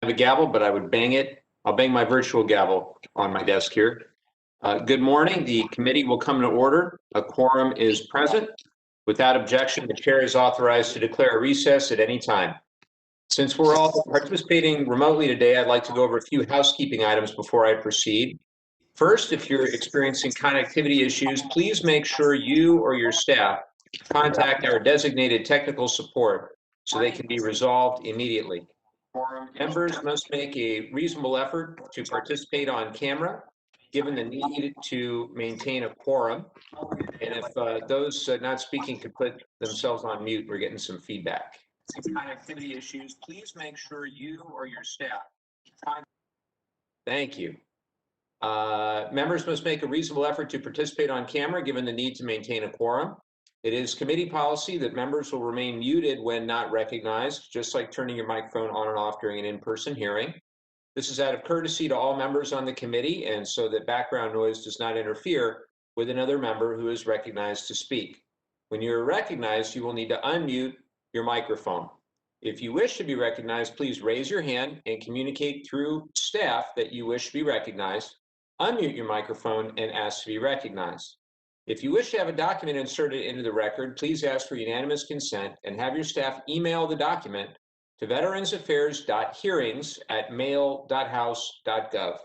a gavel, but I would bang it. I'll bang my virtual gavel on my desk here. Good morning. The committee will come to order. A quorum is present. Without objection, the chair is authorized to declare a recess at any time. Since we're all participating remotely today, I'd like to go over a few housekeeping items before I proceed. First, if you're experiencing connectivity issues, please make sure you or your staff contact our designated technical support so they can be resolved immediately. Members must make a reasonable effort to participate on camera, given the need to maintain a quorum. And if those not speaking could put themselves on mute, we're getting some feedback. Connectivity issues, please make sure you or your staff. Thank you. Members must make a reasonable effort to participate on camera, given the need to maintain a quorum. It is committee policy that members will remain muted when not recognized, just like turning your microphone on and off during an in-person hearing. This is out of courtesy to all members on the committee and so that background noise does not interfere with another member who is recognized to speak. When you're recognized, you will need to unmute your microphone. If you wish to be recognized, please raise your hand and communicate through staff that you wish to be recognized. Unmute your microphone and ask to be recognized. If you wish to have a document inserted into the record, please ask for unanimous consent and have your staff email the document to veteransaffairs.hearings@mail.house.gov.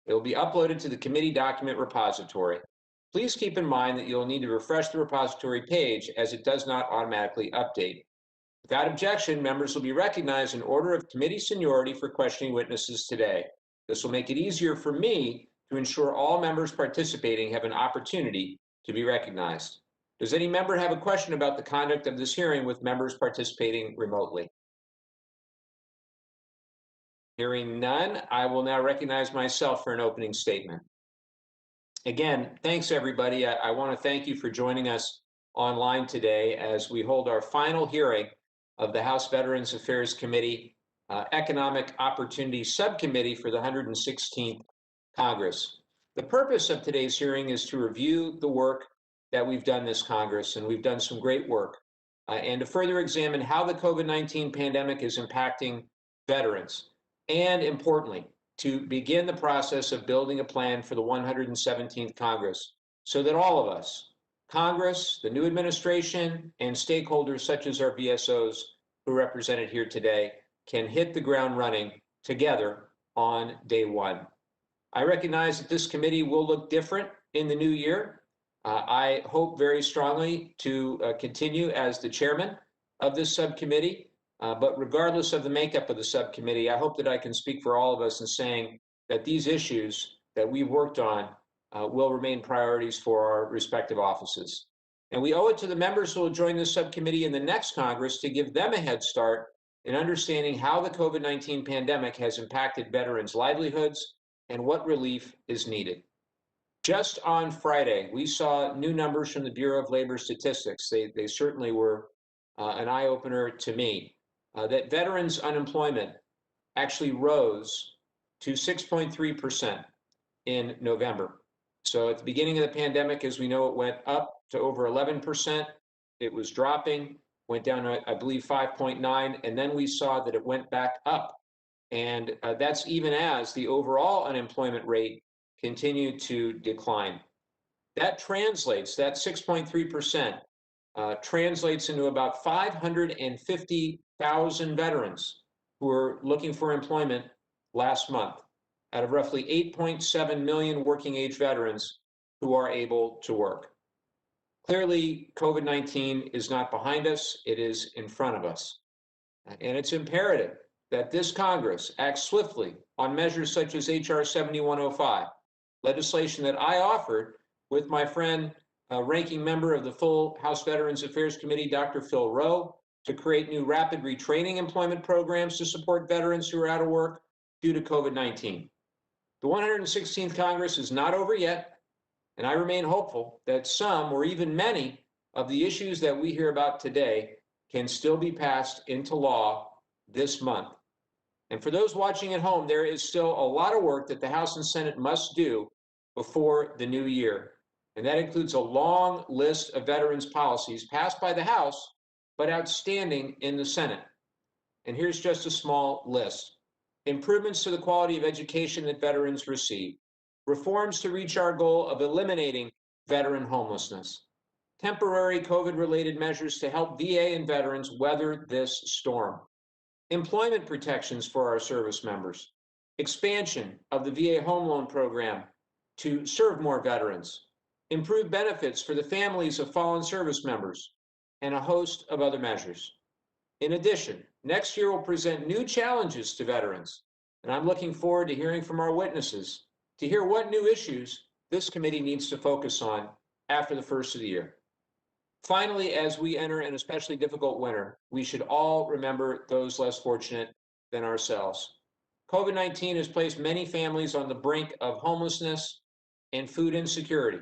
It will be uploaded to the committee document repository. Please keep in mind that you'll need to refresh the repository page as it does not automatically update. Without objection, members will be recognized in order of committee seniority for questioning witnesses today. This will make it easier for me to ensure all members participating have an opportunity to be recognized. Does any member have a question about the conduct of this hearing with members participating remotely? Hearing none, I will now recognize myself for an opening statement. Again, thanks everybody. I want to thank you for joining us online today as we hold our final hearing of the House Veterans Affairs Committee Economic Opportunity Subcommittee for the 116th Congress. The purpose of today's hearing is to review the work that we've done this Congress, and we've done some great work, and to further examine how the COVID-19 pandemic is impacting veterans, and importantly, to begin the process of building a plan for the 117th Congress so that all of us, Congress, the new administration, and stakeholders such as our VSOs who are represented here today can hit the ground running together on day one. I recognize that this committee will look different in the new year. I hope very strongly to continue as the chairman of this subcommittee, but regardless of the makeup of the subcommittee, I hope that I can speak for all of us in saying that these issues that we've worked on will remain priorities for our respective offices. And we owe it to the members who will join this subcommittee in the next Congress to give them a head start in understanding how the COVID-19 pandemic has impacted veterans' livelihoods and what relief is needed. Just on Friday, we saw new numbers from the Bureau of Labor Statistics. They certainly were an eye-opener to me, that veterans' unemployment actually rose to 6.3% in November. So at the beginning of the pandemic, as we know, it went up to over 11%. It was dropping, went down to, I believe, 5.9, and then we saw that it went back up. And that's even as the overall unemployment rate continued to decline. That translates, that 6.3% translates into about 550,000 veterans who were looking for employment last month, out of roughly 8.7 million working age veterans who are able to work. Clearly, COVID-19 is not behind us, it is in front of us. And it's imperative that this Congress acts swiftly on measures such as H.R. 7105, legislation that I offered with my friend, ranking member of the full House Veterans Affairs Committee, Dr. Phil Rowe, to create new rapid retraining employment programs to support veterans who are out of work due to COVID-19. The 116th Congress is not over yet, and I remain hopeful that some or even many of the issues that we hear about today can still be passed into law this month. And for those watching at home, there is still a lot of work that the House and Senate must do before the new year. And that includes a long list of veterans policies passed by the House, but outstanding in the Senate. And here's just a small list. improvements to the quality of education that veterans receive, reforms to reach our goal of eliminating veteran homelessness, temporary COVID-related measures to help VA and veterans weather this storm, employment protections for our service members, expansion of the VA home loan program to serve more veterans, improved benefits for the families of fallen service members, and a host of other measures. In addition, next year will present new challenges to veterans, and I'm looking forward to hearing from our witnesses to hear what new issues this committee needs to focus on after the first of the year. Finally, as we enter an especially difficult winter, we should all remember those less fortunate than ourselves. COVID-19 has placed many families on the brink of homelessness and food insecurity.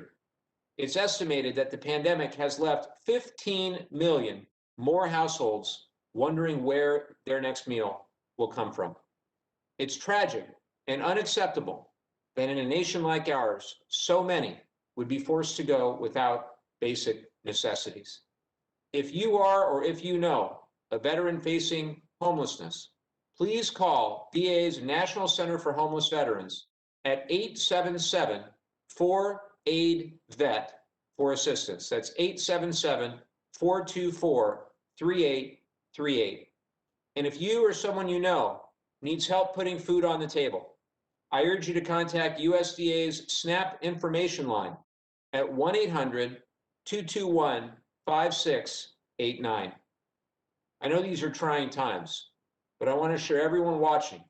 It's estimated that the pandemic has left 15 million more households wondering where their next meal will come from. It's tragic and unacceptable that in a nation like ours, so many would be forced to go without basic necessities. If you are, or if you know, a veteran facing homelessness, please call VA's National Center for Homeless Veterans at 877-4AID-VET for assistance. That's 877-424-3838. And if you or someone you know needs help putting food on the table, I urge you to contact USDA's SNAP information line at 1-800-221-5689. I know these are trying times, but I want to assure everyone watching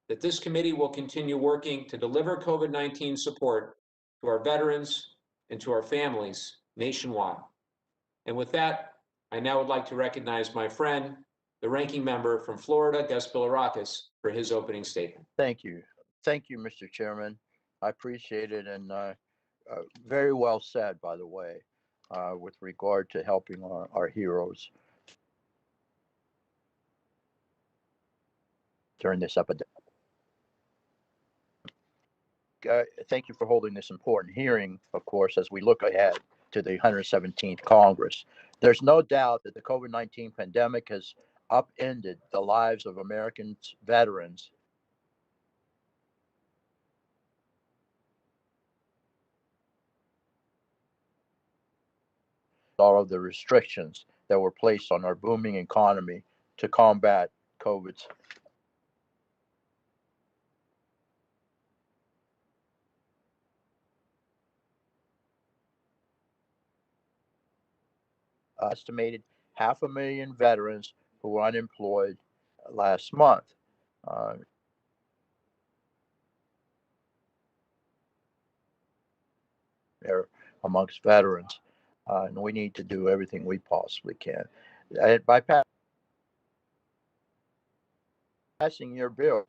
that this committee will continue working to deliver COVID-19 support to our veterans and to our families nationwide. And with that, I now would like to recognize my friend, the ranking member from Florida, Gus Bilirakis, for his opening statement. Thank you. Thank you, Mr. Chairman. I appreciate it, and very well said, by the way, with regard to helping our heroes during this epidemic. Thank you for holding this important hearing, of course, as we look ahead to the 117th Congress. There's no doubt that the COVID-19 pandemic has upended the lives of American veterans. All of the restrictions that were placed on our booming economy to combat COVID. Estimated 500,000 veterans who were unemployed last month. Amongst veterans, and we need to do everything we possibly can. By passing your bill,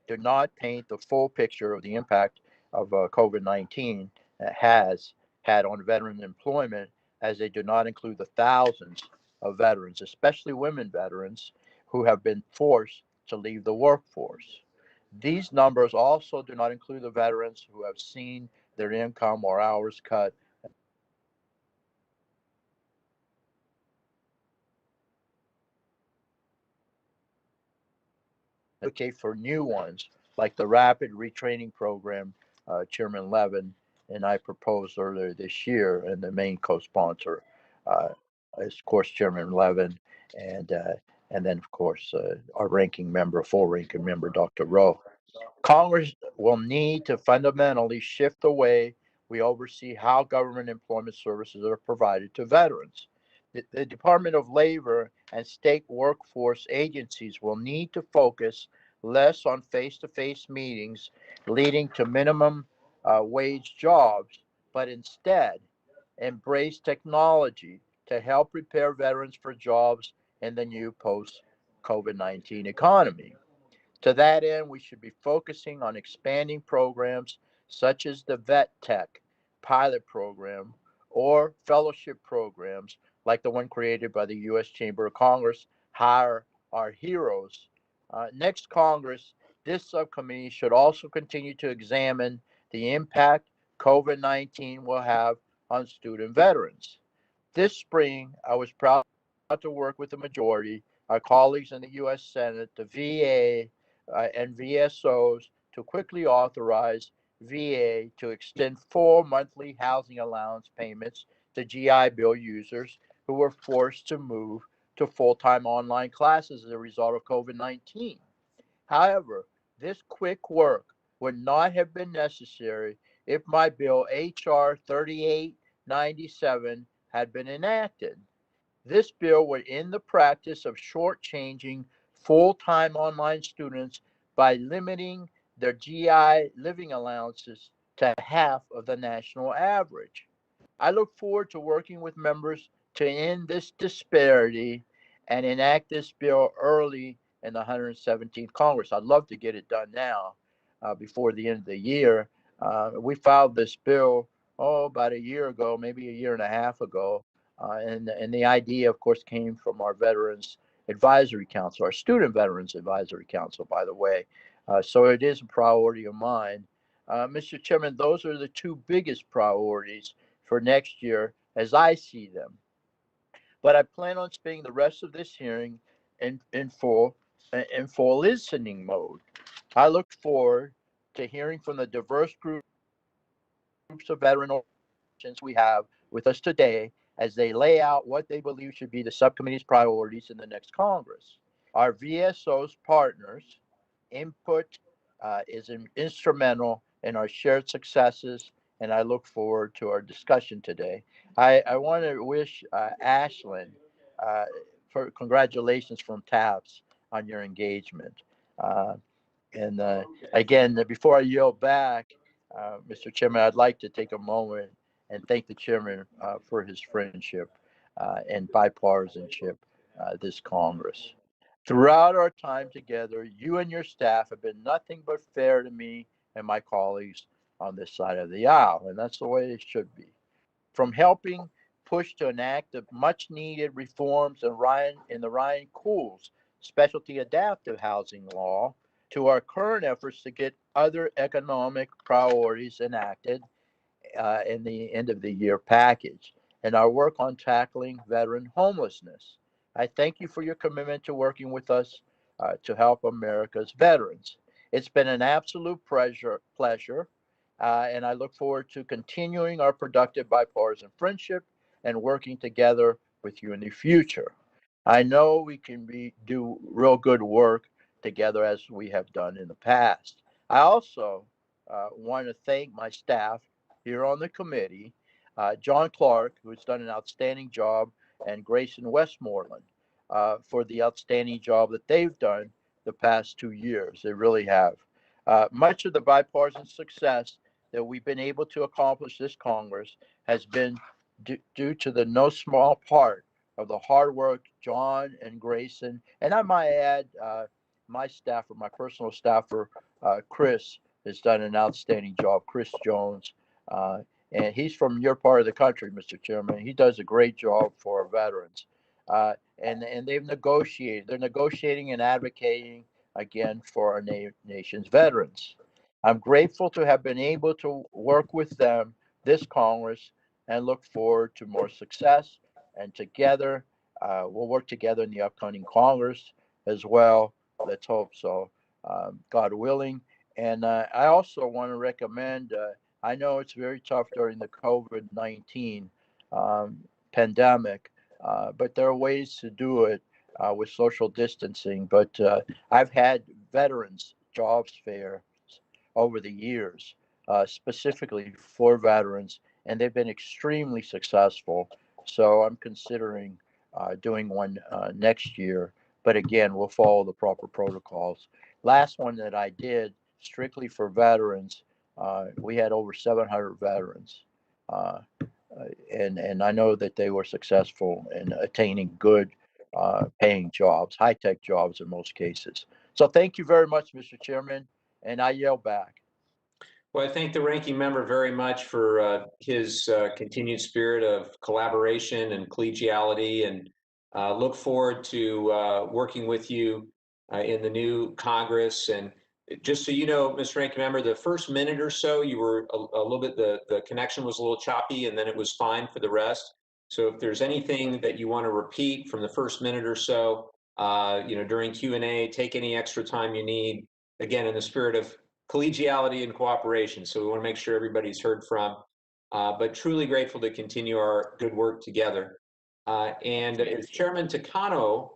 do not paint the full picture of the impact of COVID-19 has had on veteran employment, as they do not include the thousands of veterans, especially women veterans, who have been forced to leave the workforce. These numbers also do not include the veterans who have seen their income or hours cut. Advocate for new ones, like the rapid retraining program Chairman Levin and I proposed earlier this year, and the main co-sponsor is, of course, Chairman Levin, and then, of course, our full ranking member, Dr. Rowe. Congress will need to fundamentally shift the way we oversee how government employment services are provided to veterans. The Department of Labor and state workforce agencies will need to focus less on face-to-face meetings leading to minimum wage jobs, but instead embrace technology to help prepare veterans for jobs in the new post-COVID-19 economy. To that end, we should be focusing on expanding programs such as the Vet Tech pilot program or fellowship programs like the one created by the U.S. Chamber of Commerce, Hire Our Heroes. Next Congress, this subcommittee should also continue to examine the impact COVID-19 will have on student veterans. This spring, I was proud to work with the majority our colleagues in the U.S. Senate, the VA, and VSOs to quickly authorize VA to extend full monthly housing allowance payments to GI Bill users who were forced to move to full-time online classes as a result of COVID-19. However, this quick work would not have been necessary if my bill HR 3897 had been enacted. This bill would end the practice of shortchanging full-time online students by limiting their GI living allowances to half of the national average. I look forward to working with members to end this disparity and enact this bill early in the 117th Congress. I'd love to get it done now before the end of the year. We filed this bill, about a year ago, maybe a year and a half ago. And the idea, of course, came from our Veterans Advisory Council, our Student Veterans Advisory Council, by the way. So it is a priority of mine. Mr. Chairman, those are the two biggest priorities for next year as I see them. But I plan on spending the rest of this hearing in full listening mode. I look forward to hearing from the diverse groups of veteran organizations we have with us today as they lay out what they believe should be the subcommittee's priorities in the next Congress. Our VSO's partners' input is instrumental in our shared successes, and I look forward to our discussion today. I want to wish Ashlyn for congratulations from TAPS on your engagement. And again, before I yield back, Mr. Chairman, I'd like to take a moment and thank the chairman for his friendship and bipartisanship this Congress. Throughout our time together, you and your staff have been nothing but fair to me and my colleagues on this side of the aisle, and that's the way it should be. From helping push to enact the much needed reforms in the Ryan Cools specialty adaptive housing law to our current efforts to get other economic priorities enacted in the end of the year package and our work on tackling veteran homelessness. I thank you for your commitment to working with us to help America's veterans. It's been an absolute pleasure, and I look forward to continuing our productive bipartisan friendship and working together with you in the future. I know we can do real good work together as we have done in the past. I also want to thank my staff here on the committee, John Clark, who's done an outstanding job, and Grayson Westmoreland for the outstanding job that they've done the past 2 years. They really have. Much of the bipartisan success that we've been able to accomplish this Congress has been due to the no small part of the hard work John and Grayson, and I might add my staffer, my personal staffer, Chris, has done an outstanding job, Chris Jones. And he's from your part of the country, Mr. Chairman. He does a great job for our veterans. And they've negotiated. They're negotiating and advocating again for our nation's veterans. I'm grateful to have been able to work with them this Congress and look forward to more success. And together, we'll work together in the upcoming Congress as well. Let's hope so, God willing. And I also want to recommend, I know it's very tough during the COVID-19 pandemic, but there are ways to do it with social distancing. But I've had veterans jobs fairs over the years, specifically for veterans, and they've been extremely successful. So I'm considering doing one next year. But again, we'll follow the proper protocols. Last one that I did strictly for veterans, we had over 700 veterans. And I know that they were successful in attaining good paying jobs, high-tech jobs in most cases. So thank you very much, Mr. Chairman, and I yield back. Well, I thank the ranking member very much for his continued spirit of collaboration and collegiality, and look forward to working with you in the new Congress. And just so you know, Mr. Ranking Member, the first minute or so, you were a little bit, the connection was a little choppy, and then it was fine for the rest. So if there's anything that you want to repeat from the first minute or so, during Q&A, take any extra time you need, again, in the spirit of collegiality and cooperation. So we want to make sure everybody's heard from, but truly grateful to continue our good work together. And as Chairman Takano,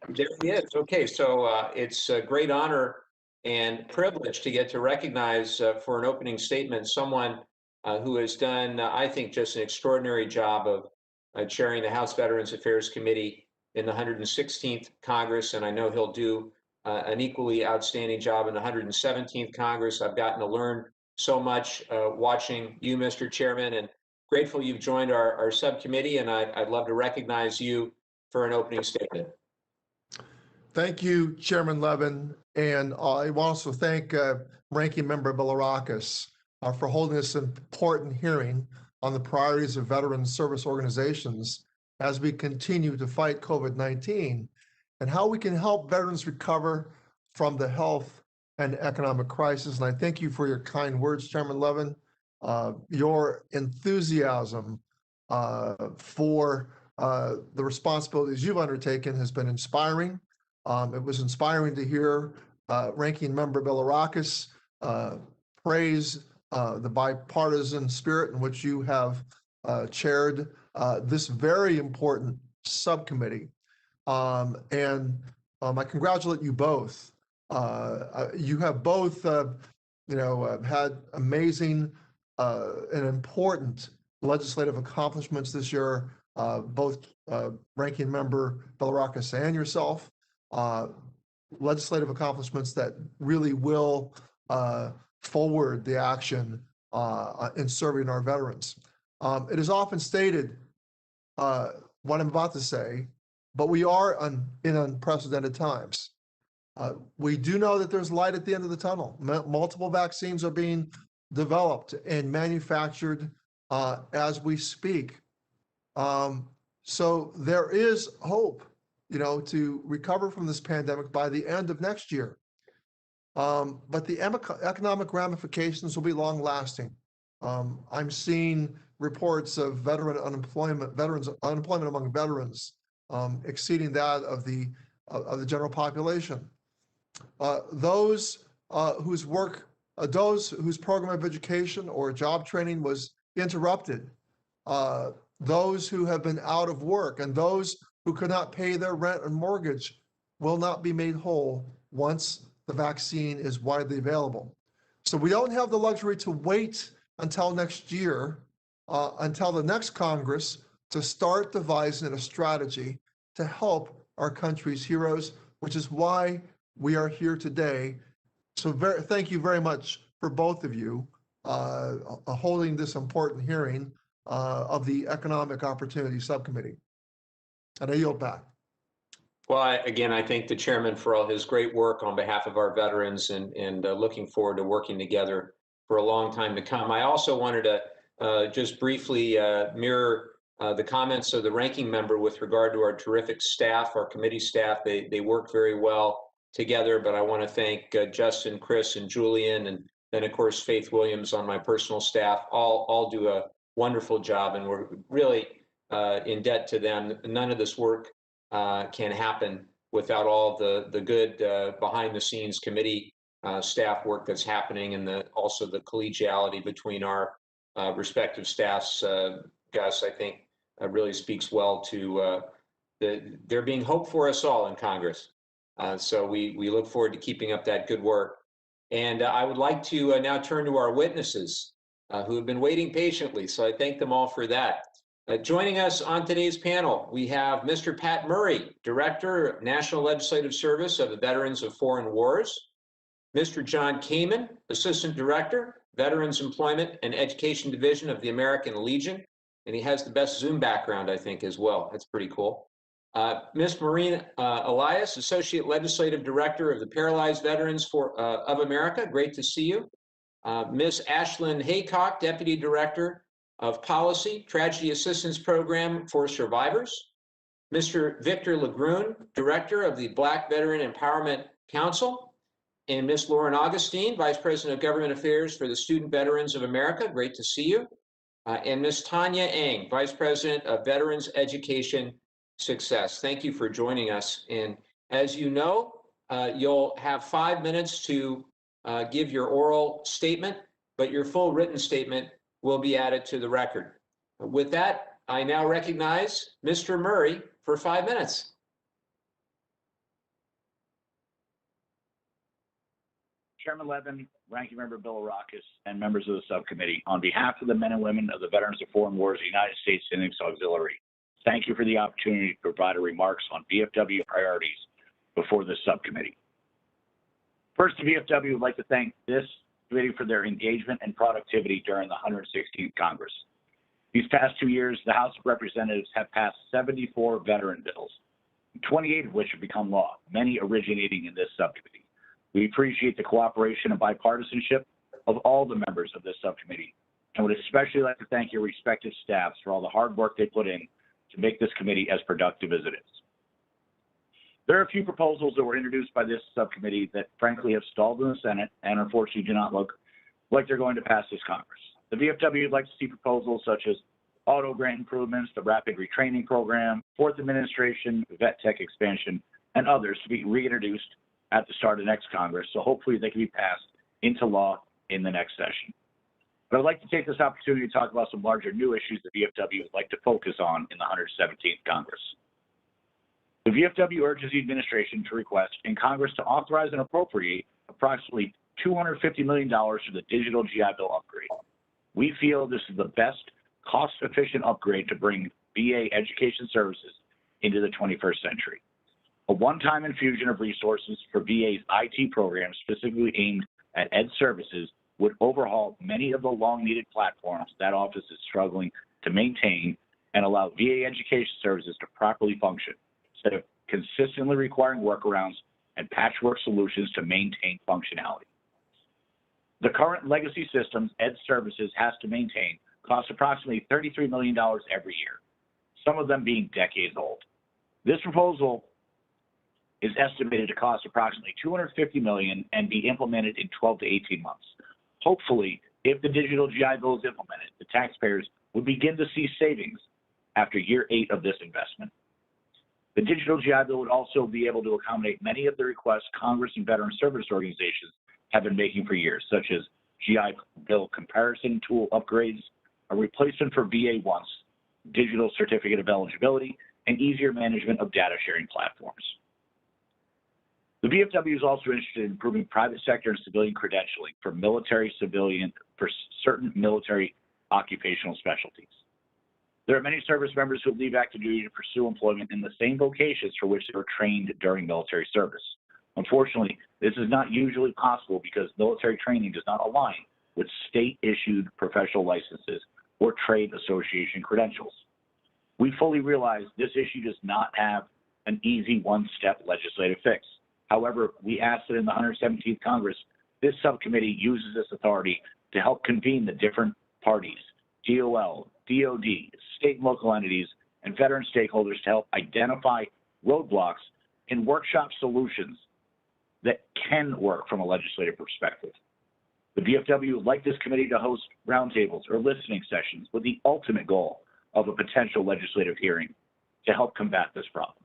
there he is. Okay, so it's a great honor and privilege to get to recognize for an opening statement someone who has done, I think, just an extraordinary job of chairing the House Veterans Affairs Committee in the 116th Congress, and I know he'll do an equally outstanding job in the 117th Congress. I've gotten to learn so much watching you, Mr. Chairman, and grateful you've joined our subcommittee, and I'd love to recognize you for an opening statement. Thank you, Chairman Levin, and I want to also thank Ranking Member Bilirakis for holding this important hearing on the priorities of veteran service organizations as we continue to fight COVID-19 and how we can help veterans recover from the health and economic crisis. And I thank you for your kind words, Chairman Levin. Your enthusiasm for the responsibilities you've undertaken has been inspiring. It was inspiring to hear Ranking Member Bilirakis praise the bipartisan spirit in which you have chaired this very important subcommittee. And I congratulate you both. You have both, had amazing and important legislative accomplishments this year, both Ranking Member Bilirakis and yourself. Legislative accomplishments that really will forward the action in serving our veterans. It is often stated what I'm about to say, but we are in unprecedented times. We do know that there's light at the end of the tunnel. Multiple vaccines are being developed and manufactured as we speak. So there is hope, to recover from this pandemic by the end of next year. But the economic ramifications will be long lasting. I'm seeing reports of veterans unemployment among veterans exceeding that of the general population. Those whose program of education or job training was interrupted, those who have been out of work, and those who could not pay their rent and mortgage will not be made whole once the vaccine is widely available. So we don't have the luxury to wait until next year, until the next Congress, to start devising a strategy to help our country's heroes, which is why we are here today. So thank you very much for both of you holding this important hearing of the Economic Opportunity Subcommittee. And I yield back. Well, again, I thank the chairman for all his great work on behalf of our veterans, and looking forward to working together for a long time to come. I also wanted to just briefly mirror the comments of the ranking member with regard to our terrific staff, our committee staff. They work very well together, but I want to thank Justin, Chris, and Julian, and then of course Faith Williams on my personal staff. All do a wonderful job, and we're really in debt to them. None of this work can happen without all the good behind the scenes committee staff work that's happening, and also the collegiality between our respective staffs. Gus, I think really speaks well to there being hope for us all in Congress. So we look forward to keeping up that good work. And I would like to now turn to our witnesses who have been waiting patiently. So I thank them all for that. Joining us on today's panel, we have Mr. Pat Murray, Director of National Legislative Service of the Veterans of Foreign Wars, Mr. John Kamen, Assistant Director, Veterans Employment and Education Division of the American Legion, and he has the best Zoom background, I think, as well. That's pretty cool. Ms. Maureen Elias, Associate Legislative Director of the Paralyzed Veterans of America. Great to see you. Ms. Ashlyn Haycock, Deputy Director of Policy, Tragedy Assistance Program for Survivors. Mr. Victor Legrune, Director of the Black Veteran Empowerment Council. And Ms. Lauren Augustine, Vice President of Government Affairs for the Student Veterans of America. Great to see you. And Ms. Tanya Eng, Vice President of Veterans Education success. Thank you for joining us. And as you know, you'll have 5 minutes to give your oral statement, but your full written statement will be added to the record. With that, I now recognize Mr. Murray for 5 minutes. Chairman Levin, Ranking Member Bilirakis, and members of the subcommittee, on behalf of the men and women of the Veterans of Foreign Wars of the United States Phoenix Auxiliary, thank you for the opportunity to provide remarks on VFW priorities before this subcommittee. First, the VFW would like to thank this committee for their engagement and productivity during the 116th Congress. These past 2 years, the House of Representatives have passed 74 veteran bills, 28 of which have become law, many originating in this subcommittee. We appreciate the cooperation and bipartisanship of all the members of this subcommittee, and would especially like to thank your respective staffs for all the hard work they put in to make this committee as productive as it is. There are a few proposals that were introduced by this subcommittee that frankly have stalled in the Senate and unfortunately do not look like they're going to pass this Congress. The VFW would like to see proposals such as auto grant improvements, the rapid retraining program, fourth administration, vet tech expansion, and others to be reintroduced at the start of next Congress, so hopefully they can be passed into law in the next session. But I'd like to take this opportunity to talk about some larger new issues the VFW would like to focus on in the 117th Congress. The VFW urges the administration to request in Congress to authorize and appropriate approximately $250 million for the digital GI Bill upgrade. We feel this is the best cost-efficient upgrade to bring VA education services into the 21st century. A one-time infusion of resources for VA's IT programs specifically aimed at ed services would overhaul many of the long-needed platforms that office is struggling to maintain and allow VA education services to properly function, instead of consistently requiring workarounds and patchwork solutions to maintain functionality. The current legacy systems ed services has to maintain cost approximately $33 million every year, some of them being decades old. This proposal is estimated to cost approximately $250 million and be implemented in 12 to 18 months. Hopefully, if the digital GI Bill is implemented, the taxpayers would begin to see savings after year 8 of this investment. The digital GI Bill would also be able to accommodate many of the requests Congress and veteran service organizations have been making for years, such as GI Bill comparison tool upgrades, a replacement for VA Once, digital certificate of eligibility, and easier management of data sharing platforms. The VFW is also interested in improving private sector and civilian credentialing for for certain military occupational specialties. There are many service members who leave active duty to pursue employment in the same vocations for which they were trained during military service. Unfortunately, this is not usually possible because military training does not align with state-issued professional licenses or trade association credentials. We fully realize this issue does not have an easy one-step legislative fix. However, we ask that in the 117th Congress, this subcommittee uses this authority to help convene the different parties, DOL, DOD, state and local entities, and veteran stakeholders to help identify roadblocks and workshop solutions that can work from a legislative perspective. The VFW would like this committee to host roundtables or listening sessions with the ultimate goal of a potential legislative hearing to help combat this problem.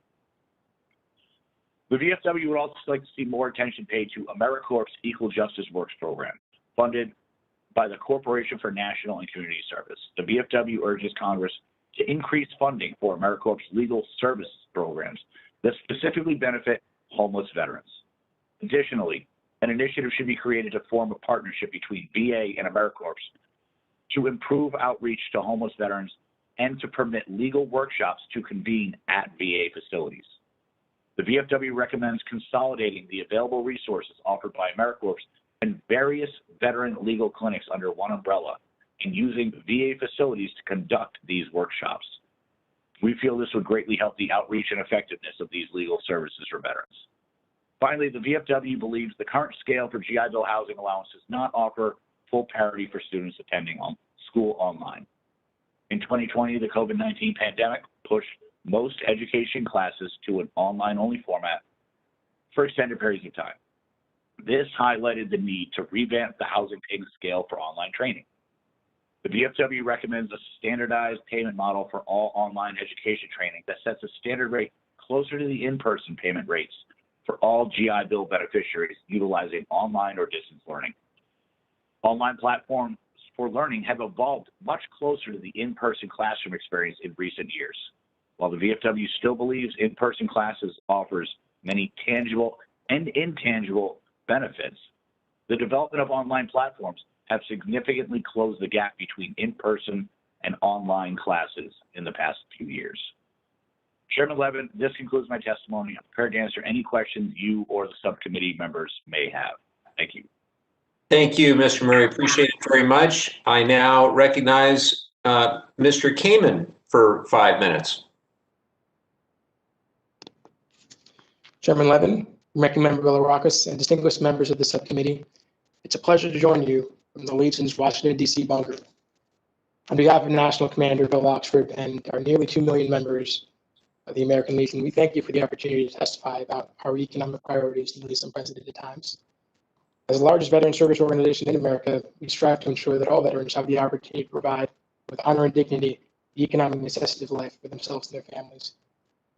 The VFW would also like to see more attention paid to AmeriCorps' Equal Justice Works program, funded by the Corporation for National and Community Service. The VFW urges Congress to increase funding for AmeriCorps' legal services programs that specifically benefit homeless veterans. Additionally, an initiative should be created to form a partnership between VA and AmeriCorps to improve outreach to homeless veterans and to permit legal workshops to convene at VA facilities. The VFW recommends consolidating the available resources offered by AmeriCorps and various veteran legal clinics under one umbrella and using VA facilities to conduct these workshops. We feel this would greatly help the outreach and effectiveness of these legal services for veterans. Finally, the VFW believes the current scale for GI Bill housing allowance does not offer full parity for students attending school online. In 2020, the COVID-19 pandemic pushed most education classes to an online-only format for extended periods of time. This highlighted the need to revamp the housing payment scale for online training. The VFW recommends a standardized payment model for all online education training that sets a standard rate closer to the in-person payment rates for all GI Bill beneficiaries utilizing online or distance learning. Online platforms for learning have evolved much closer to the in-person classroom experience in recent years. While the VFW still believes in-person classes offers many tangible and intangible benefits, the development of online platforms have significantly closed the gap between in-person and online classes in the past few years. Chairman Levin, this concludes my testimony. I'm prepared to answer any questions you or the subcommittee members may have. Thank you. Thank you, Mr. Murray. Appreciate it very much. I now recognize Mr. Kamen for 5 minutes. Chairman Levin, Ranking Member Bilirakis, and distinguished members of the subcommittee, it's a pleasure to join you from the Legion's Washington, D.C. bunker. On behalf of National Commander Bill Oxford and our nearly 2 million members of the American Legion, we thank you for the opportunity to testify about our economic priorities in these unprecedented times. As the largest veteran service organization in America, we strive to ensure that all veterans have the opportunity to provide, with honor and dignity, the economic necessities of life for themselves and their families.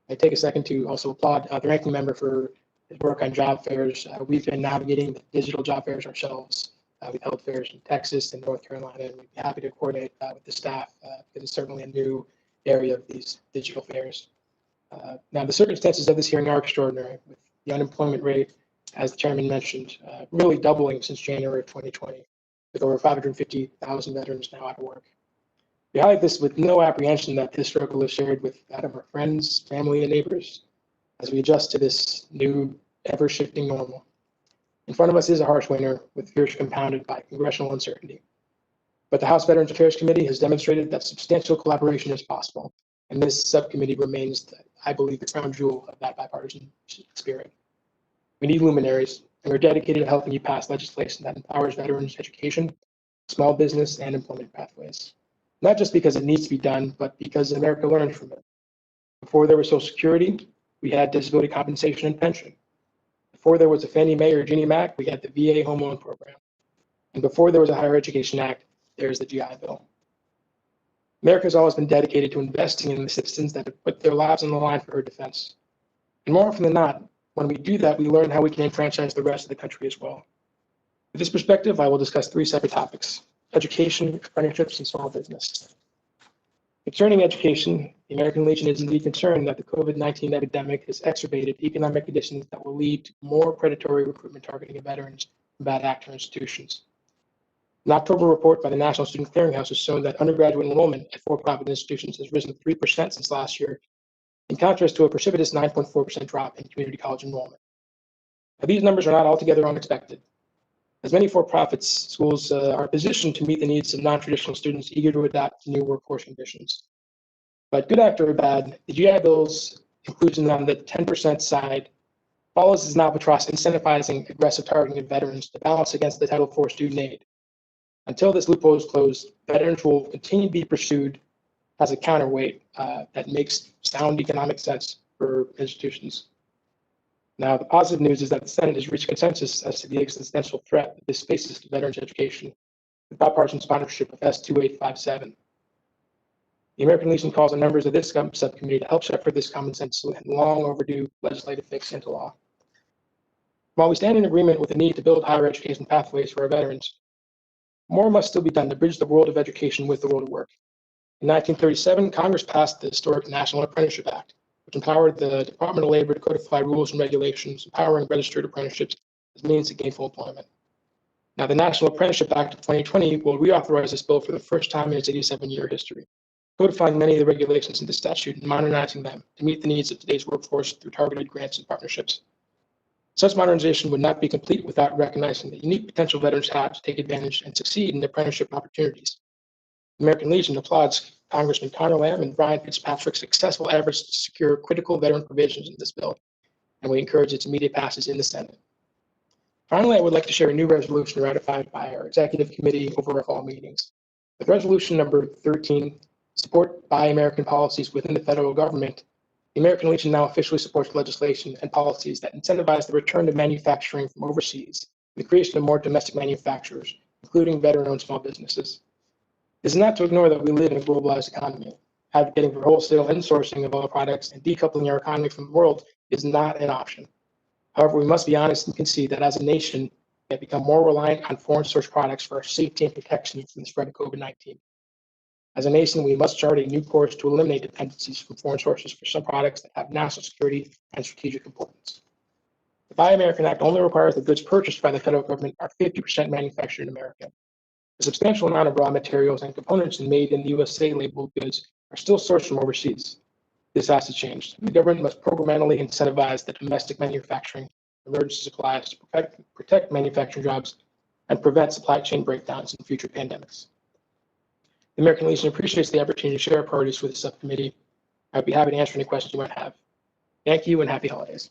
I take a second to also applaud the ranking member for his work on job fairs. We've been navigating the digital job fairs ourselves. We've held fairs in Texas and North Carolina, and we'd be happy to coordinate with the staff because it's certainly a new area of these digital fairs. Now, the circumstances of this hearing are extraordinary, with the unemployment rate, as the chairman mentioned, really doubling since January of 2020, with over 550,000 veterans now out of work. We highlight this with no apprehension that this struggle is shared with that of our friends, family, and neighbors as we adjust to this new, ever-shifting normal. In front of us is a harsh winter with fears compounded by congressional uncertainty. But the House Veterans Affairs Committee has demonstrated that substantial collaboration is possible, and this subcommittee remains, I believe, the crown jewel of that bipartisan spirit. We need luminaries, and we're dedicated to helping you pass legislation that empowers veterans' education, small business, and employment pathways. Not just because it needs to be done, but because America learned from it. Before there was Social Security, we had disability compensation and pension. Before there was a Fannie Mae or Ginnie Mac, we had the VA Home Loan Program. And before there was a Higher Education Act, there's the GI Bill. America has always been dedicated to investing in the citizens that have put their lives on the line for her defense. And more often than not, when we do that, we learn how we can enfranchise the rest of the country as well. With this perspective, I will discuss 3 separate topics: education, apprenticeships, and small business. Concerning education, the American Legion is indeed concerned that the COVID-19 epidemic has exacerbated economic conditions that will lead to more predatory recruitment targeting of veterans from bad actor institutions. An October report by the National Student Clearinghouse has shown that undergraduate enrollment at for-profit institutions has risen 3% since last year, in contrast to a precipitous 9.4% drop in community college enrollment. Now, these numbers are not altogether unexpected, as many for-profit schools are positioned to meet the needs of non-traditional students eager to adapt to new workforce conditions. But good actor or bad, the GI Bill's inclusion on the 10% side follows as an albatross incentivizing aggressive targeting of veterans to balance against the Title IV student aid. Until this loophole is closed, veterans will continue to be pursued as a counterweight that makes sound economic sense for institutions. Now, the positive news is that the Senate has reached consensus as to the existential threat that this faces to veterans' education, with bipartisan sponsorship of S-2857. The American Legion calls on members of this subcommittee to help shepherd this common sense and long overdue legislative fix into law. While we stand in agreement with the need to build higher education pathways for our veterans, more must still be done to bridge the world of education with the world of work. In 1937, Congress passed the historic National Apprenticeship Act, which empowered the Department of Labor to codify rules and regulations empowering registered apprenticeships as means of gainful employment. Now, the National Apprenticeship Act of 2020 will reauthorize this bill for the first time in its 87-year history, codifying many of the regulations in the statute and modernizing them to meet the needs of today's workforce through targeted grants and partnerships. Such modernization would not be complete without recognizing the unique potential veterans have to take advantage and succeed in apprenticeship opportunities. The American Legion applauds Congressman Connor Lamb and Brian Fitzpatrick's successful efforts to secure critical veteran provisions in this bill, and we encourage its immediate passage in the Senate. Finally, I would like to share a new resolution ratified by our executive committee over our fall meetings. With resolution number 13, Support Buy American Policies within the federal government, the American Legion now officially supports legislation and policies that incentivize the return of manufacturing from overseas and the creation of more domestic manufacturers, including veteran-owned small businesses. This is not to ignore that we live in a globalized economy. Advocating for wholesale insourcing of oil products and decoupling our economy from the world is not an option. However, we must be honest and concede that as a nation, we have become more reliant on foreign source products for our safety and protection from the spread of COVID-19. As a nation, we must chart a new course to eliminate dependencies from foreign sources for some products that have national security and strategic importance. The Buy American Act only requires that goods purchased by the federal government are 50% manufactured in America. A substantial amount of raw materials and components made in the USA labeled goods are still sourced from overseas. This has to change. The government must programmatically incentivize the domestic manufacturing, emergency supplies to protect manufacturing jobs and prevent supply chain breakdowns in future pandemics. The American Legion appreciates the opportunity to share our priorities with the subcommittee. I'd be happy to answer any questions you might have. Thank you and happy holidays.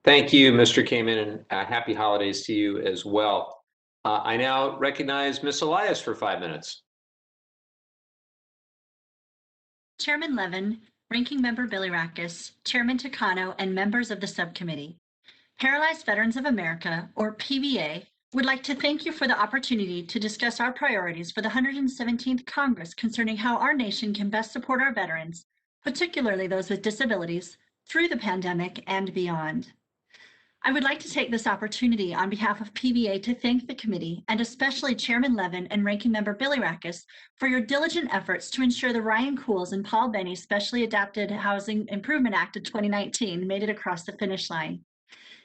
Thank you, Mr. Kamen, and happy holidays to you as well. I now recognize Ms. Elias for 5 minutes. Chairman Levin, Ranking Member Bilirakis, Chairman Takano, and members of the subcommittee. Paralyzed Veterans of America, or PVA, would like to thank you for the opportunity to discuss our priorities for the 117th Congress concerning how our nation can best support our veterans, particularly those with disabilities, through the pandemic and beyond. I would like to take this opportunity on behalf of PVA to thank the committee and especially Chairman Levin and Ranking Member Bilirakis for your diligent efforts to ensure the Ryan Cools and Paul Benny Specially Adapted Housing Improvement Act of 2019 made it across the finish line.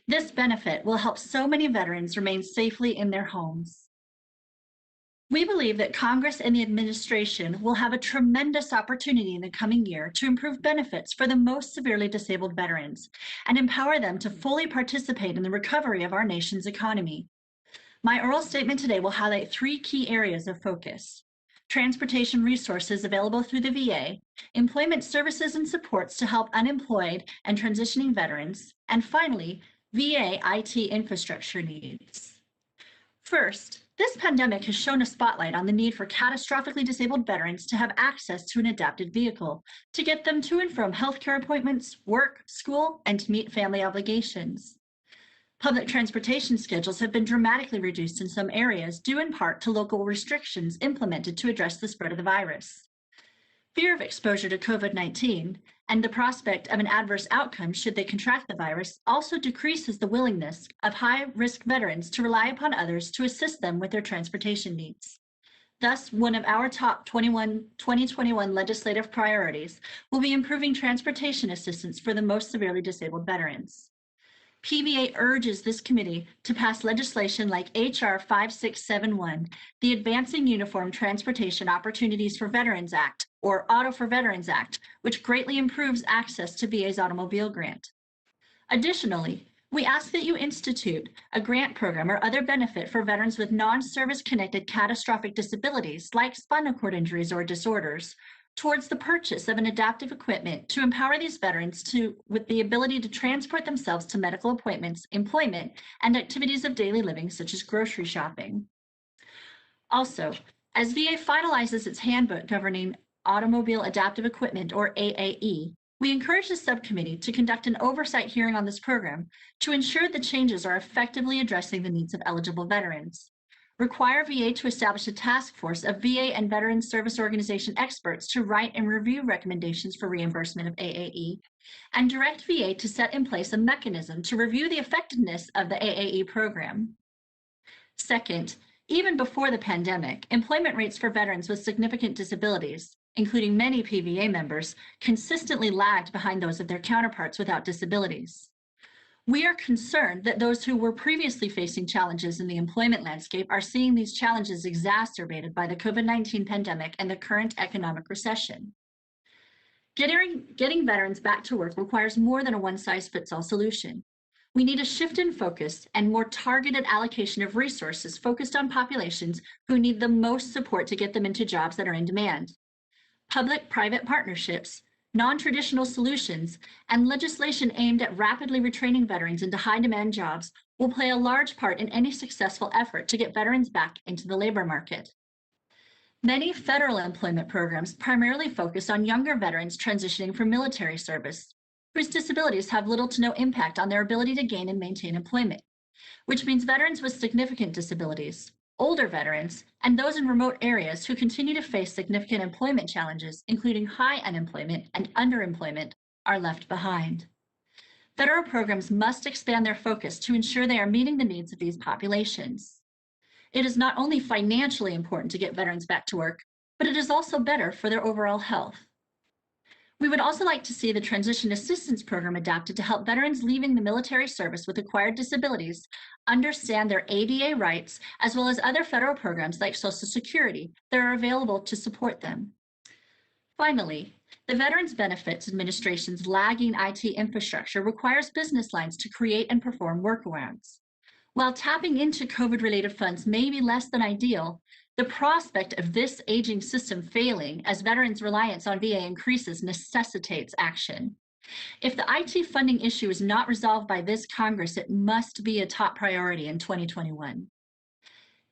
This benefit will help so many veterans remain safely in their homes. We believe that Congress and the administration will have a tremendous opportunity in the coming year to improve benefits for the most severely disabled veterans and empower them to fully participate in the recovery of our nation's economy. My oral statement today will highlight 3 key areas of focus: transportation resources available through the VA, employment services and supports to help unemployed and transitioning veterans, and finally, VA IT infrastructure needs. First, this pandemic has shown a spotlight on the need for catastrophically disabled veterans to have access to an adapted vehicle to get them to and from healthcare appointments, work, school, and to meet family obligations. Public transportation schedules have been dramatically reduced in some areas due in part to local restrictions implemented to address the spread of the virus. Fear of exposure to COVID-19 and the prospect of an adverse outcome should they contract the virus also decreases the willingness of high-risk veterans to rely upon others to assist them with their transportation needs. Thus, one of our top 2021 legislative priorities will be improving transportation assistance for the most severely disabled veterans. PVA urges this committee to pass legislation like H.R. 5671, the Advancing Uniform Transportation Opportunities for Veterans Act, or Auto for Veterans Act, which greatly improves access to VA's automobile grant. Additionally, we ask that you institute a grant program or other benefit for veterans with non-service connected catastrophic disabilities like spinal cord injuries or disorders towards the purchase of an adaptive equipment to empower these veterans with the ability to transport themselves to medical appointments, employment, and activities of daily living such as grocery shopping. Also, as VA finalizes its handbook governing automobile adaptive equipment, or AAE, we encourage the subcommittee to conduct an oversight hearing on this program to ensure the changes are effectively addressing the needs of eligible veterans. Require VA to establish a task force of VA and Veterans Service Organization experts to write and review recommendations for reimbursement of AAE, and direct VA to set in place a mechanism to review the effectiveness of the AAE program. Second, even before the pandemic, employment rates for veterans with significant disabilities, including many PVA members, consistently lagged behind those of their counterparts without disabilities. We are concerned that those who were previously facing challenges in the employment landscape are seeing these challenges exacerbated by the COVID-19 pandemic and the current economic recession. Getting veterans back to work requires more than a one-size-fits-all solution. We need a shift in focus and more targeted allocation of resources focused on populations who need the most support to get them into jobs that are in demand. Public-private partnerships, non-traditional solutions, and legislation aimed at rapidly retraining veterans into high-demand jobs will play a large part in any successful effort to get veterans back into the labor market. Many federal employment programs primarily focus on younger veterans transitioning from military service, whose disabilities have little to no impact on their ability to gain and maintain employment, which means veterans with significant disabilities, older veterans, and those in remote areas who continue to face significant employment challenges, including high unemployment and underemployment, are left behind. Federal programs must expand their focus to ensure they are meeting the needs of these populations. It is not only financially important to get veterans back to work, but it is also better for their overall health. We would also like to see the Transition Assistance Program adapted to help veterans leaving the military service with acquired disabilities understand their ADA rights, as well as other federal programs like Social Security that are available to support them. Finally, the Veterans Benefits Administration's lagging IT infrastructure requires business lines to create and perform workarounds. While tapping into COVID-related funds may be less than ideal, the prospect of this aging system failing as veterans' reliance on VA increases necessitates action. If the IT funding issue is not resolved by this Congress, it must be a top priority in 2021.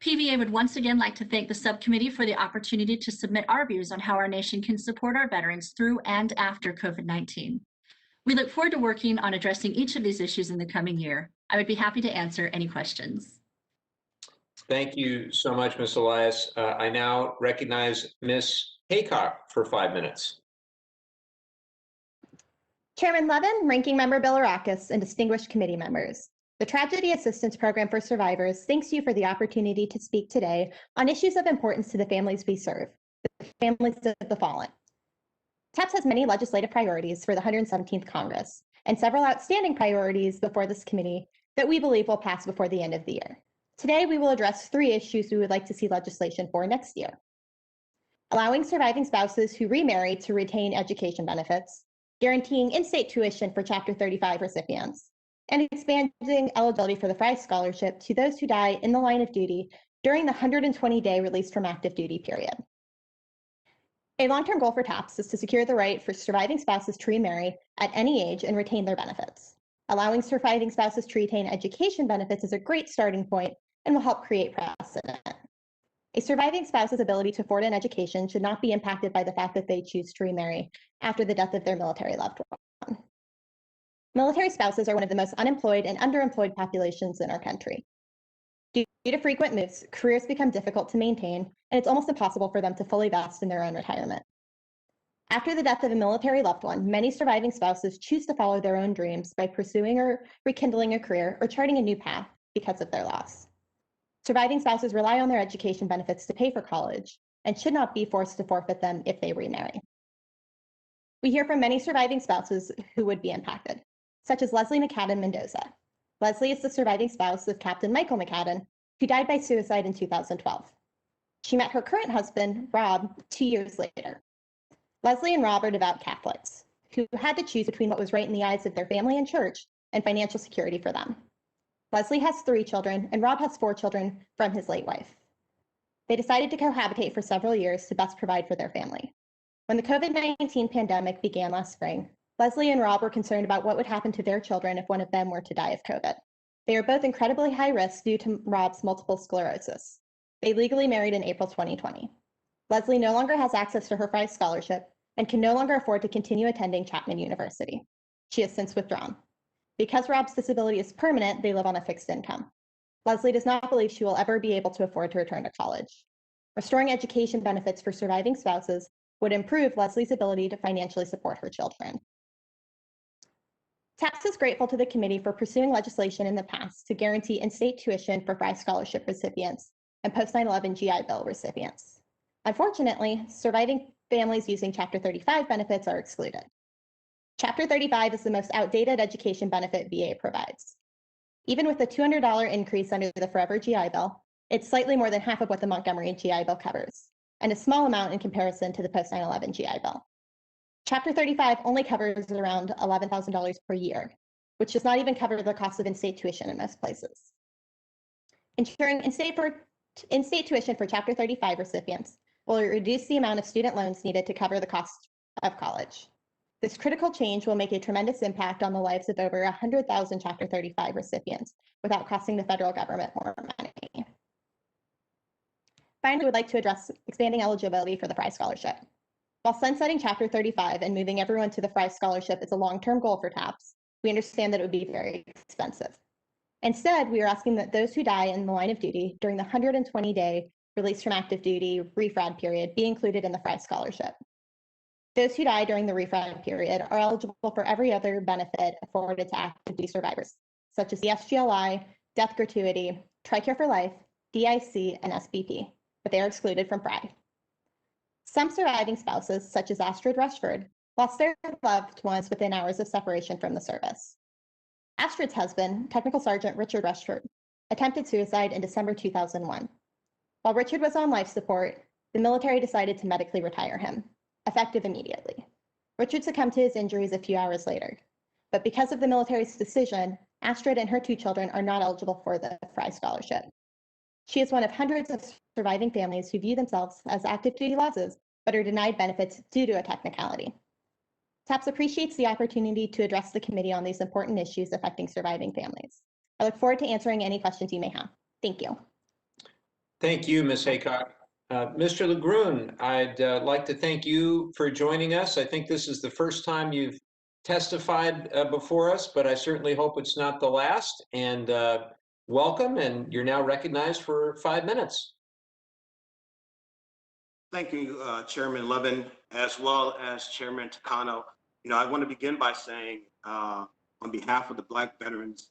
PVA would once again like to thank the subcommittee for the opportunity to submit our views on how our nation can support our veterans through and after COVID-19. We look forward to working on addressing each of these issues in the coming year. I would be happy to answer any questions. Thank you so much, Ms. Elias. I now recognize Ms. Haycock for 5 minutes. Chairman Levin, Ranking Member Bilirakis, and distinguished committee members. The Tragedy Assistance Program for Survivors thanks you for the opportunity to speak today on issues of importance to the families we serve, the families of the fallen. TAPS has many legislative priorities for the 117th Congress and several outstanding priorities before this committee that we believe will pass before the end of the year. Today, we will address 3 issues we would like to see legislation for next year. Allowing surviving spouses who remarry to retain education benefits, guaranteeing in-state tuition for Chapter 35 recipients, and expanding eligibility for the Fry Scholarship to those who die in the line of duty during the 120-day released from active duty period. A long-term goal for TAPS is to secure the right for surviving spouses to remarry at any age and retain their benefits. Allowing surviving spouses to retain education benefits is a great starting point and will help create precedent. A surviving spouse's ability to afford an education should not be impacted by the fact that they choose to remarry after the death of their military loved one. Military spouses are one of the most unemployed and underemployed populations in our country. Due to frequent moves, careers become difficult to maintain, and it's almost impossible for them to fully vest in their own retirement. After the death of a military loved one, many surviving spouses choose to follow their own dreams by pursuing or rekindling a career or charting a new path because of their loss. Surviving spouses rely on their education benefits to pay for college and should not be forced to forfeit them if they remarry. We hear from many surviving spouses who would be impacted, such as Leslie McCadden Mendoza. Leslie is the surviving spouse of Captain Michael McCadden, who died by suicide in 2012. She met her current husband, Rob, 2 years later. Leslie and Rob are devout Catholics who had to choose between what was right in the eyes of their family and church and financial security for them. Leslie has 3 children, and Rob has 4 children from his late wife. They decided to cohabitate for several years to best provide for their family. When the COVID-19 pandemic began last spring, Leslie and Rob were concerned about what would happen to their children if one of them were to die of COVID. They are both incredibly high risk due to Rob's multiple sclerosis. They legally married in April 2020. Leslie no longer has access to her Fry Scholarship and can no longer afford to continue attending Chapman University. She has since withdrawn. Because Rob's disability is permanent, they live on a fixed income. Leslie does not believe she will ever be able to afford to return to college. Restoring education benefits for surviving spouses would improve Leslie's ability to financially support her children. TAPS is grateful to the committee for pursuing legislation in the past to guarantee in-state tuition for Fry Scholarship recipients and post-9/11 GI Bill recipients. Unfortunately, surviving families using Chapter 35 benefits are excluded. Chapter 35 is the most outdated education benefit VA provides. Even with the $200 increase under the Forever GI Bill, it's slightly more than half of what the Montgomery GI Bill covers, and a small amount in comparison to the post-9/11 GI Bill. Chapter 35 only covers around $11,000 per year, which does not even cover the cost of in-state tuition in most places. Ensuring in-state tuition for Chapter 35 recipients will reduce the amount of student loans needed to cover the cost of college. This critical change will make a tremendous impact on the lives of over 100,000 Chapter 35 recipients without costing the federal government more money. Finally, we would like to address expanding eligibility for the Fry Scholarship. While sunsetting Chapter 35 and moving everyone to the Fry Scholarship is a long-term goal for TAPS, we understand that it would be very expensive. Instead, we are asking that those who die in the line of duty during the 120-day release from active duty refrad period be included in the Fry Scholarship. Those who die during the refrad period are eligible for every other benefit afforded to active duty survivors, such as the SGLI, death gratuity, TRICARE for Life, DIC, and SBP, but they are excluded from Fry. Some surviving spouses, such as Astrid Rushford, lost their loved ones within hours of separation from the service. Astrid's husband, Technical Sergeant Richard Rushford, attempted suicide in December 2001. While Richard was on life support, the military decided to medically retire him, effective immediately. Richard succumbed to his injuries a few hours later, but because of the military's decision, Astrid and her 2 children are not eligible for the Fry Scholarship. She is one of hundreds of surviving families who view themselves as active duty losses, but are denied benefits due to a technicality. TAPS appreciates the opportunity to address the committee on these important issues affecting surviving families. I look forward to answering any questions you may have. Thank you. Thank you, Ms. Haycock. Mr. LeGrun, I'd like to thank you for joining us. I think this is the first time you've testified before us, but I certainly hope it's not the last. And welcome, and you're now recognized for 5 minutes. Thank you, Chairman Levin, as well as Chairman Takano. I want to begin by saying, on behalf of the Black Veterans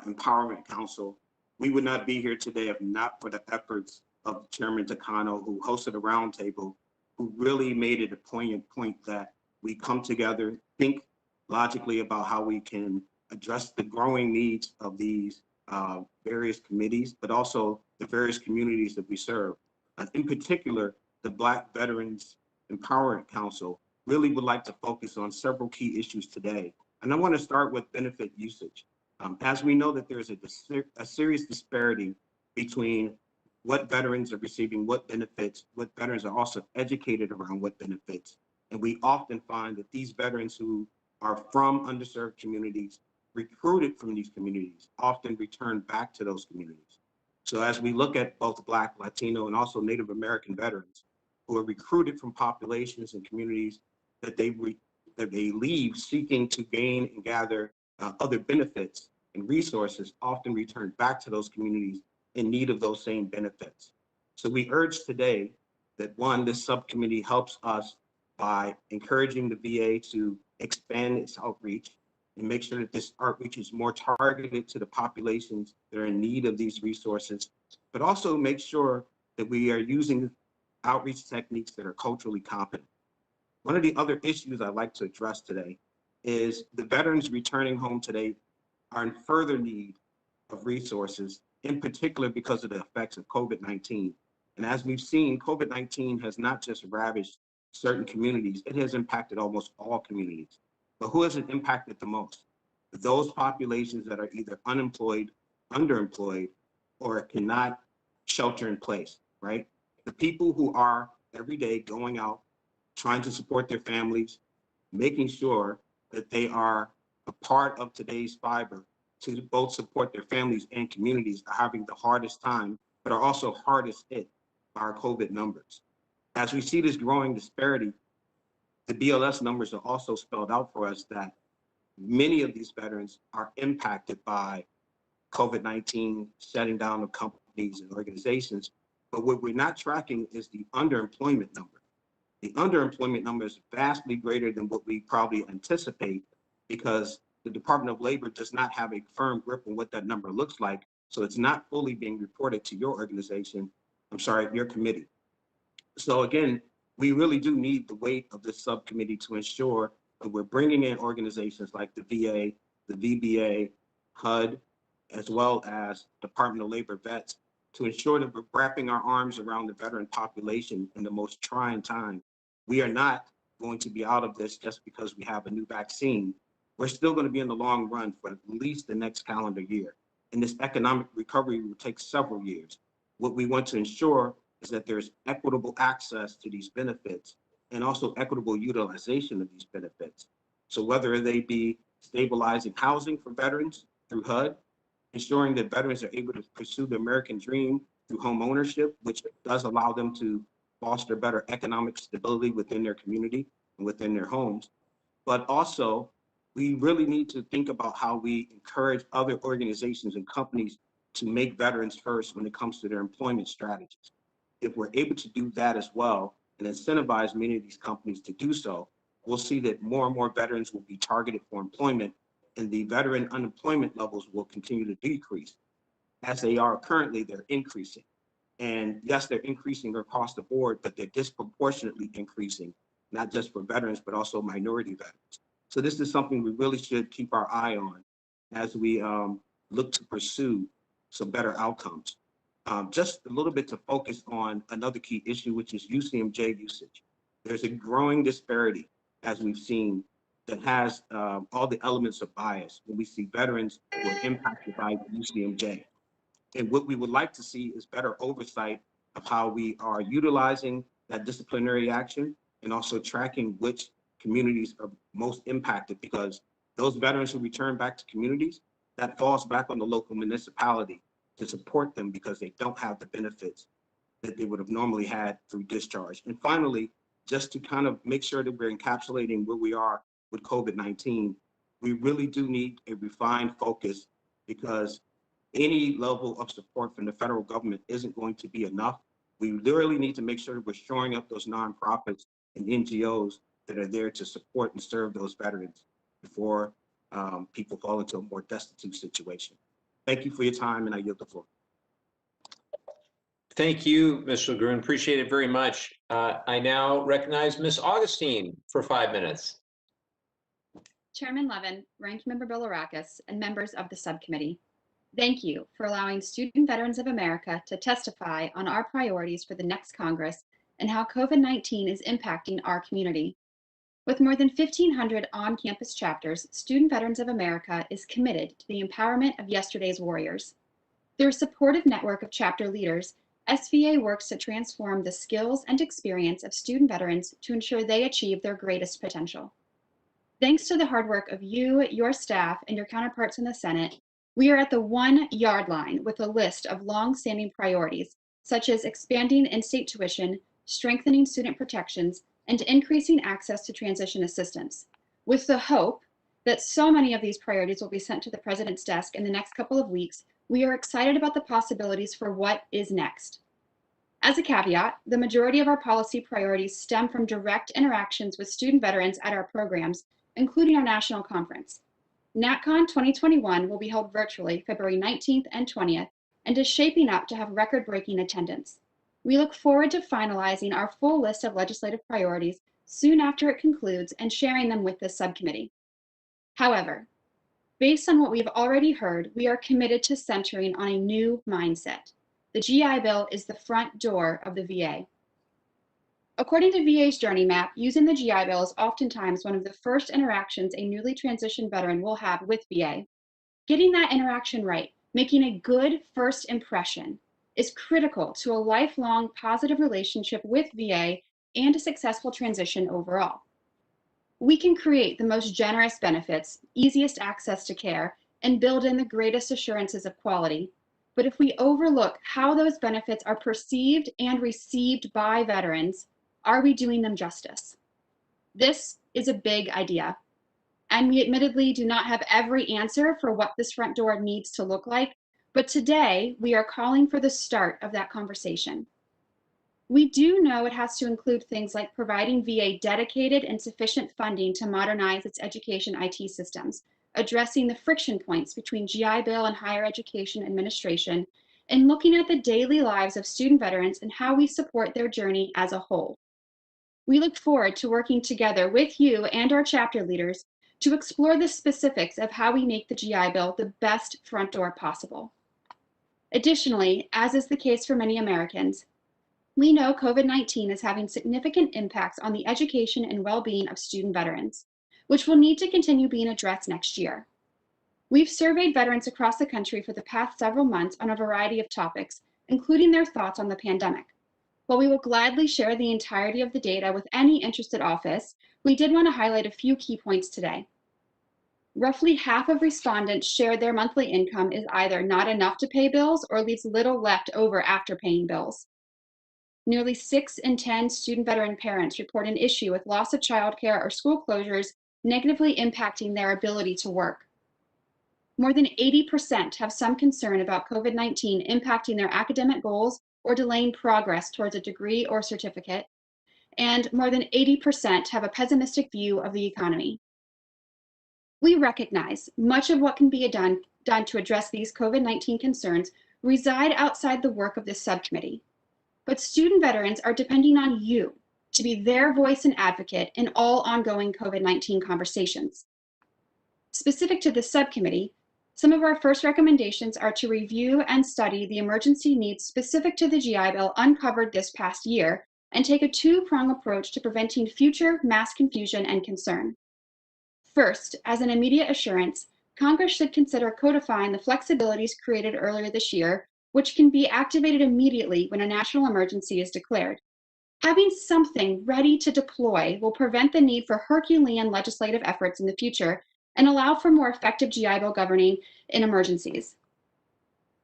Empowerment Council, we would not be here today if not for the efforts of Chairman Takano, who hosted a roundtable, who really made it a poignant point that we come together, think logically about how we can address the growing needs of these various committees, but also the various communities that we serve. In particular, the Black Veterans Empowerment Council really would like to focus on several key issues today. And I want to start with benefit usage. As we know that there's a serious disparity between what veterans are receiving, what benefits, what veterans are also educated around what benefits. And we often find that these veterans who are from underserved communities, recruited from these communities, often return back to those communities. So as we look at both Black, Latino, and also Native American veterans who are recruited from populations and communities that they leave seeking to gain and gather other benefits and resources, often return back to those communities in need of those same benefits. So we urge today that, one, this subcommittee helps us by encouraging the VA to expand its outreach and make sure that this outreach is more targeted to the populations that are in need of these resources, but also make sure that we are using outreach techniques that are culturally competent. One of the other issues I'd like to address today is the veterans returning home today are in further need of resources, in particular because of the effects of COVID-19. And as we've seen, COVID-19 has not just ravaged certain communities, it has impacted almost all communities. But who has it impacted the most? Those populations that are either unemployed, underemployed, or cannot shelter in place, right? The people who are every day going out, trying to support their families, making sure that they are a part of today's fiber to both support their families and communities are having the hardest time, but are also hardest hit by our COVID numbers. As we see this growing disparity, the BLS numbers are also spelled out for us that many of these veterans are impacted by COVID-19 shutting down of companies and organizations. But what we're not tracking is the underemployment number. The underemployment number is vastly greater than what we probably anticipate because the Department of Labor does not have a firm grip on what that number looks like. So it's not fully being reported to your organization, your committee. So again, we really do need the weight of this subcommittee to ensure that we're bringing in organizations like the VA, the VBA, HUD, as well as Department of Labor vets to ensure that we're wrapping our arms around the veteran population in the most trying time. We are not going to be out of this just because we have a new vaccine. We're still going to be in the long run for at least the next calendar year. And this economic recovery will take several years. What we want to ensure is that there's equitable access to these benefits and also equitable utilization of these benefits. So whether they be stabilizing housing for veterans through HUD, ensuring that veterans are able to pursue the American dream through home ownership, which does allow them to foster better economic stability within their community and within their homes, but also we really need to think about how we encourage other organizations and companies to make veterans first when it comes to their employment strategies. If we're able to do that as well and incentivize many of these companies to do so, we'll see that more and more veterans will be targeted for employment, and the veteran unemployment levels will continue to decrease. As they are currently, they're increasing. And yes, they're increasing across the board, but they're disproportionately increasing, not just for veterans, but also minority veterans. So this is something we really should keep our eye on as we look to pursue some better outcomes. Just a little bit to focus on another key issue, which is UCMJ usage. There's a growing disparity, as we've seen, that has all the elements of bias when we see veterans who are impacted by UCMJ. And what we would like to see is better oversight of how we are utilizing that disciplinary action and also tracking which communities are most impacted, because those veterans who return back to communities, that falls back on the local municipality to support them because they don't have the benefits that they would have normally had through discharge. And finally, just to kind of make sure that we're encapsulating where we are with COVID-19, we really do need a refined focus, because any level of support from the federal government isn't going to be enough. We literally need to make sure that we're shoring up those nonprofits and NGOs that are there to support and serve those veterans before people fall into a more destitute situation. Thank you for your time, and I yield the floor. Thank you, Mr. Lagrune. Appreciate it very much. I now recognize Ms. Augustine for 5 minutes. Chairman Levin, Ranking Member Bilirakis, and members of the subcommittee, thank you for allowing Student Veterans of America to testify on our priorities for the next Congress and how COVID-19 is impacting our community. With more than 1,500 on-campus chapters, Student Veterans of America is committed to the empowerment of yesterday's warriors. Through a supportive network of chapter leaders, SVA works to transform the skills and experience of student veterans to ensure they achieve their greatest potential. Thanks to the hard work of you, your staff, and your counterparts in the Senate, we are at the 1 yard line with a list of long-standing priorities, such as expanding in-state tuition, strengthening student protections, and increasing access to transition assistance, with the hope that so many of these priorities will be sent to the President's desk in the next couple of weeks. We are excited about the possibilities for what is next. As a caveat, the majority of our policy priorities stem from direct interactions with student veterans at our programs, including our national conference. NatCon 2021 will be held virtually February 19th and 20th and is shaping up to have record-breaking attendance. We look forward to finalizing our full list of legislative priorities soon after it concludes and sharing them with this subcommittee. However, based on what we've already heard, we are committed to centering on a new mindset. The GI Bill is the front door of the VA. According to VA's Journey Map, using the GI Bill is oftentimes one of the first interactions a newly transitioned veteran will have with VA. Getting that interaction right, making a good first impression, is critical to a lifelong positive relationship with VA and a successful transition overall. We can create the most generous benefits, easiest access to care, and build in the greatest assurances of quality. But if we overlook how those benefits are perceived and received by veterans, are we doing them justice? This is a big idea, and we admittedly do not have every answer for what this front door needs to look like, but today we are calling for the start of that conversation. We do know it has to include things like providing VA dedicated and sufficient funding to modernize its education IT systems, addressing the friction points between GI Bill and higher education administration, and looking at the daily lives of student veterans and how we support their journey as a whole. We look forward to working together with you and our chapter leaders to explore the specifics of how we make the GI Bill the best front door possible. Additionally, as is the case for many Americans, we know COVID-19 is having significant impacts on the education and well-being of student veterans, which will need to continue being addressed next year. We've surveyed veterans across the country for the past several months on a variety of topics, including their thoughts on the pandemic. While we will gladly share the entirety of the data with any interested office, we did want to highlight a few key points today. Roughly half of respondents shared their monthly income is either not enough to pay bills or leaves little left over after paying bills. Nearly 6 in 10 student veteran parents report an issue with loss of childcare or school closures negatively impacting their ability to work. More than 80% have some concern about COVID-19 impacting their academic goals or delaying progress towards a degree or certificate, and more than 80% have a pessimistic view of the economy. We recognize much of what can be done to address these COVID-19 concerns reside outside the work of this subcommittee, but student veterans are depending on you to be their voice and advocate in all ongoing COVID-19 conversations. Specific to this subcommittee, some of our first recommendations are to review and study the emergency needs specific to the GI Bill uncovered this past year and take a two-pronged approach to preventing future mass confusion and concern. First, as an immediate assurance, Congress should consider codifying the flexibilities created earlier this year, which can be activated immediately when a national emergency is declared. Having something ready to deploy will prevent the need for Herculean legislative efforts in the future and allow for more effective GI Bill governing in emergencies.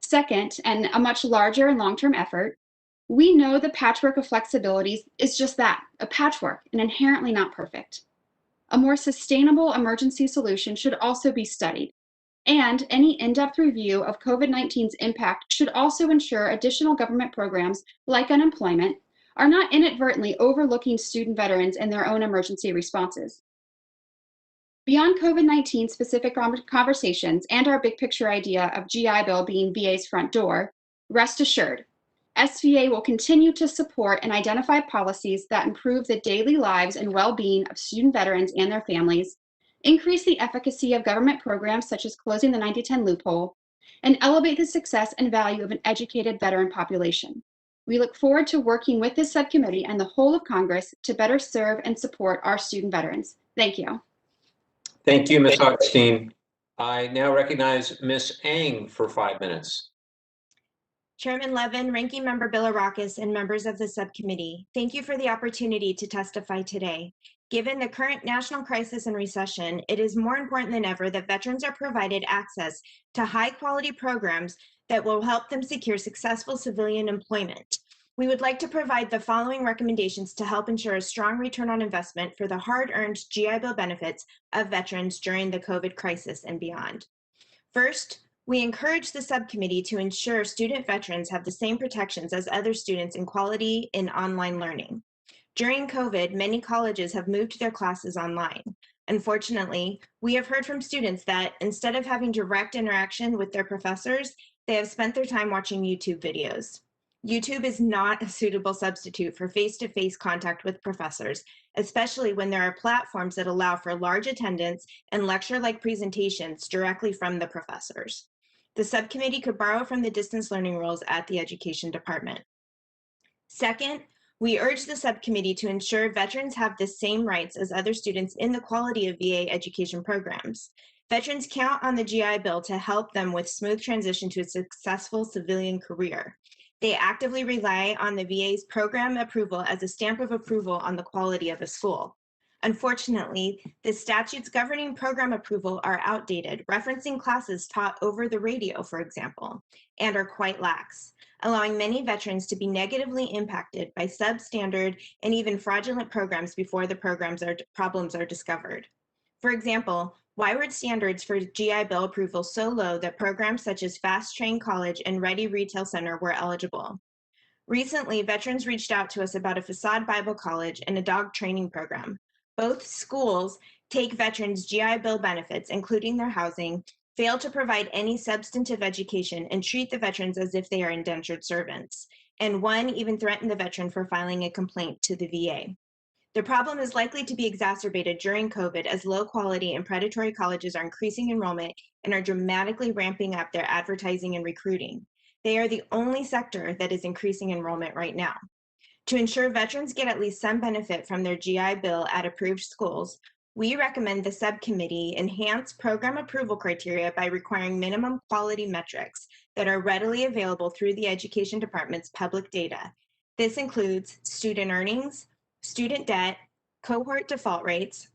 Second, and a much larger and long-term effort, we know the patchwork of flexibilities is just that, a patchwork, and inherently not perfect. A more sustainable emergency solution should also be studied, and any in-depth review of COVID-19's impact should also ensure additional government programs like unemployment are not inadvertently overlooking student veterans and their own emergency responses. Beyond COVID-19 specific conversations and our big picture idea of GI Bill being VA's front door, rest assured, SVA will continue to support and identify policies that improve the daily lives and well-being of student veterans and their families, increase the efficacy of government programs such as closing the 90-10 loophole, and elevate the success and value of an educated veteran population. We look forward to working with this subcommittee and the whole of Congress to better serve and support our student veterans. Thank you. Thank you, Ms. Augustine. I now recognize Ms. Ang for 5 minutes. Chairman Levin, Ranking Member Bilirakis, and members of the subcommittee, thank you for the opportunity to testify today. Given the current national crisis and recession, it is more important than ever that veterans are provided access to high-quality programs that will help them secure successful civilian employment. We would like to provide the following recommendations to help ensure a strong return on investment for the hard-earned GI Bill benefits of veterans during the COVID crisis and beyond. First, we encourage the subcommittee to ensure student veterans have the same protections as other students in quality in online learning. During COVID, many colleges have moved their classes online. Unfortunately, we have heard from students that instead of having direct interaction with their professors, they have spent their time watching YouTube videos. YouTube is not a suitable substitute for face-to-face contact with professors, especially when there are platforms that allow for large attendance and lecture-like presentations directly from the professors. The subcommittee could borrow from the distance learning rules at the Education Department. Second, we urge the subcommittee to ensure veterans have the same rights as other students in the quality of VA education programs. Veterans count on the GI Bill to help them with smooth transition to a successful civilian career. They actively rely on the VA's program approval as a stamp of approval on the quality of a school. Unfortunately, the statutes governing program approval are outdated, referencing classes taught over the radio, for example, and are quite lax, allowing many veterans to be negatively impacted by substandard and even fraudulent programs before the problems are discovered. For example, why were standards for GI Bill approval so low that programs such as Fast Train College and Ready Retail Center were eligible? Recently, veterans reached out to us about a Facade Bible College and a dog training program. Both schools take veterans' GI Bill benefits, including their housing, fail to provide any substantive education, and treat the veterans as if they are indentured servants. And one even threatened the veteran for filing a complaint to the VA. The problem is likely to be exacerbated during COVID as low quality and predatory colleges are increasing enrollment and are dramatically ramping up their advertising and recruiting. They are the only sector that is increasing enrollment right now. To ensure veterans get at least some benefit from their GI Bill at approved schools, we recommend the subcommittee enhance program approval criteria by requiring minimum quality metrics that are readily available through the Education Department's public data. This includes student earnings, student debt, cohort default rates,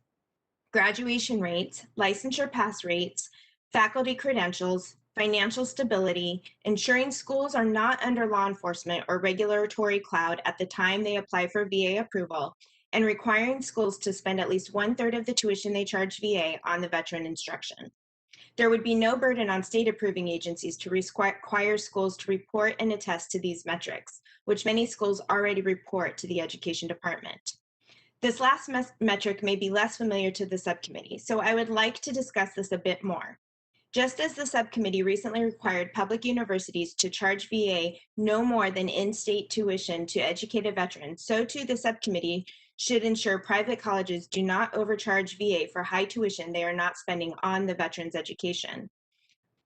graduation rates, licensure pass rates, faculty credentials, financial stability, ensuring schools are not under law enforcement or regulatory cloud at the time they apply for VA approval, and requiring schools to spend at least 1/3 of the tuition they charge VA on the veteran instruction. There would be no burden on state approving agencies to require schools to report and attest to these metrics, which many schools already report to the Education Department. This last metric may be less familiar to the subcommittee, so I would like to discuss this a bit more. Just as the subcommittee recently required public universities to charge VA no more than in-state tuition to educated veterans, so too the subcommittee should ensure private colleges do not overcharge VA for high tuition they are not spending on the veteran's education.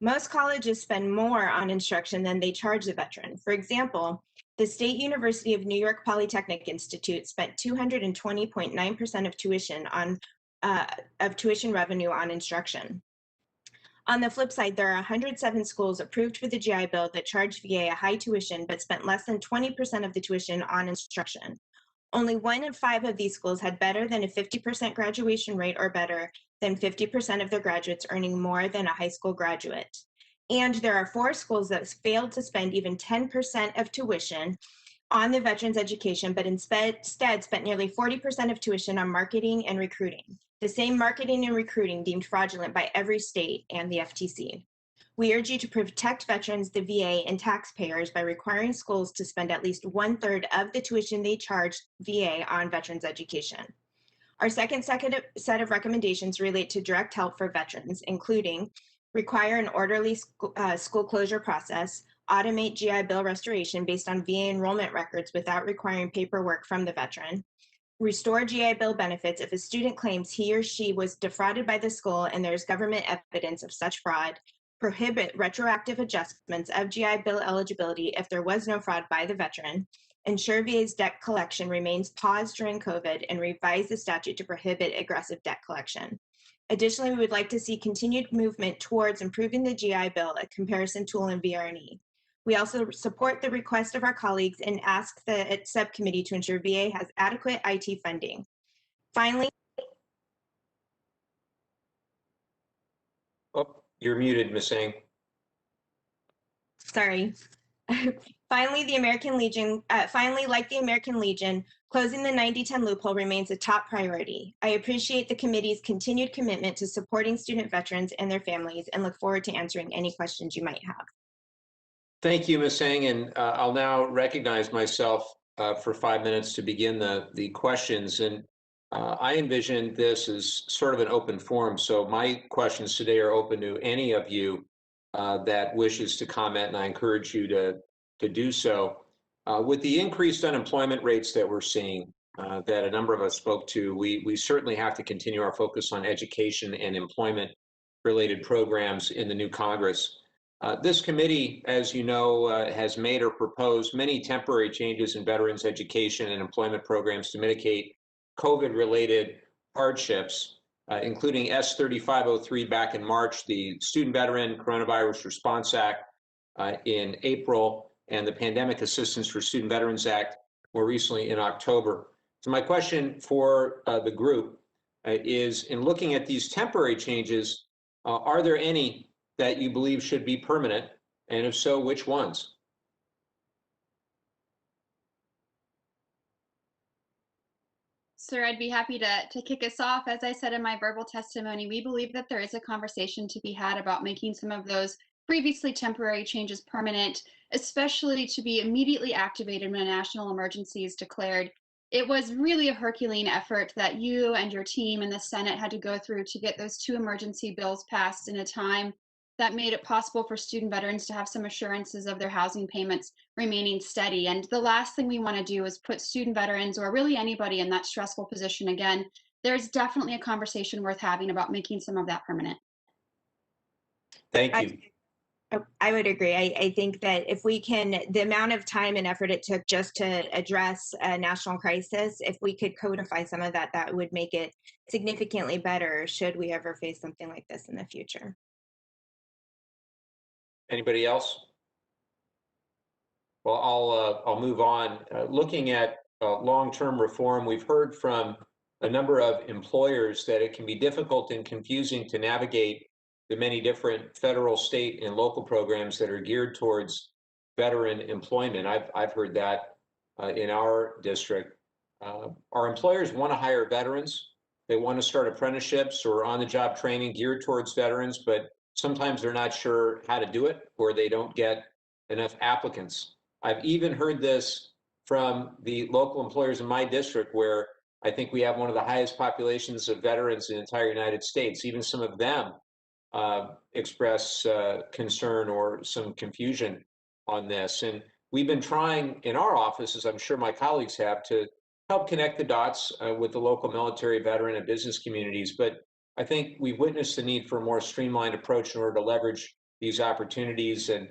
Most colleges spend more on instruction than they charge the veteran. For example, the State University of New York Polytechnic Institute spent 220.9% of tuition revenue on instruction. On the flip side, there are 107 schools approved for the GI Bill that charged VA a high tuition but spent less than 20% of the tuition on instruction. Only 1 in 5 of these schools had better than a 50% graduation rate or better than 50% of their graduates earning more than a high school graduate. And there are 4 schools that failed to spend even 10% of tuition on the veterans' education, but instead spent nearly 40% of tuition on marketing and recruiting. The same marketing and recruiting deemed fraudulent by every state and the FTC. We urge you to protect veterans, the VA, and taxpayers by requiring schools to spend at least 1/3 of the tuition they charge VA on veterans' education. Our second set of recommendations relate to direct help for veterans, including require an orderly school closure process, automate GI Bill restoration based on VA enrollment records without requiring paperwork from the veteran, restore GI Bill benefits if a student claims he or she was defrauded by the school and there is government evidence of such fraud, prohibit retroactive adjustments of GI Bill eligibility if there was no fraud by the veteran, ensure VA's debt collection remains paused during COVID, and revise the statute to prohibit aggressive debt collection. Additionally, we would like to see continued movement towards improving the GI Bill, a comparison tool in VRNE. We also support the request of our colleagues and ask the subcommittee to ensure VA has adequate IT funding. Finally, Oh, you're muted, Ms. Ng. sorry. Finally, like the American Legion, closing the 90-10 loophole remains a top priority. I appreciate the committee's continued commitment to supporting student veterans and their families and look forward to answering any questions you might have. Thank you, Ms. Ng, and I'll now recognize myself for 5 minutes to begin the questions. And I envision this as sort of an open forum, so my questions today are open to any of you that wishes to comment, and I encourage you to do so. With the increased unemployment rates that we're seeing, that a number of us spoke to, we certainly have to continue our focus on education and employment-related programs in the new Congress. This committee, as you know, has made or proposed many temporary changes in veterans' education and employment programs to mitigate COVID-related hardships, including S3503 back in March, the Student Veteran Coronavirus Response Act in April, and the Pandemic Assistance for Student Veterans Act more recently in October. So my question for the group is, in looking at these temporary changes, are there any that you believe should be permanent, and if so, which ones? Sir, I'd be happy to kick us off. As I said in my verbal testimony, we believe that there is a conversation to be had about making some of those previously temporary changes permanent, especially to be immediately activated when a national emergency is declared. It was really a Herculean effort that you and your team in the Senate had to go through to get those 2 emergency bills passed in a time that made it possible for student veterans to have some assurances of their housing payments remaining steady. And the last thing we want to do is put student veterans, or really anybody, in that stressful position again. There's definitely a conversation worth having about making some of that permanent. Thank you. I would agree. I think that if we can, the amount of time and effort it took just to address a national crisis, if we could codify some of that, that would make it significantly better should we ever face something like this in the future. Anybody else? Well, I'll move on. Looking at long-term reform, we've heard from a number of employers that it can be difficult and confusing to navigate the many different federal, state, and local programs that are geared towards veteran employment. I've heard that in our district. Our employers want to hire veterans. They want to start apprenticeships or on-the-job training geared towards veterans, but sometimes they're not sure how to do it, or they don't get enough applicants. I've even heard this from the local employers in my district, where I think we have one of the highest populations of veterans in the entire United States. Even some of them express concern or some confusion on this. And we've been trying in our office, as I'm sure my colleagues have, to help connect the dots with the local military, veteran, and business communities. But I think we've witnessed the need for a more streamlined approach in order to leverage these opportunities and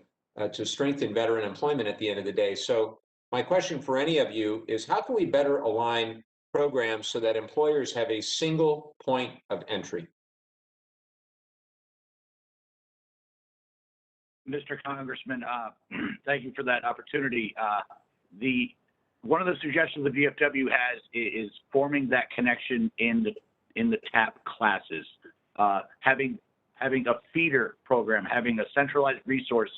to strengthen veteran employment at the end of the day. So my question for any of you is, how can we better align programs so that employers have a single point of entry? Mr. Congressman, thank you for that opportunity. One of the suggestions the VFW has is forming that connection in the TAP classes, having a feeder program, having a centralized resource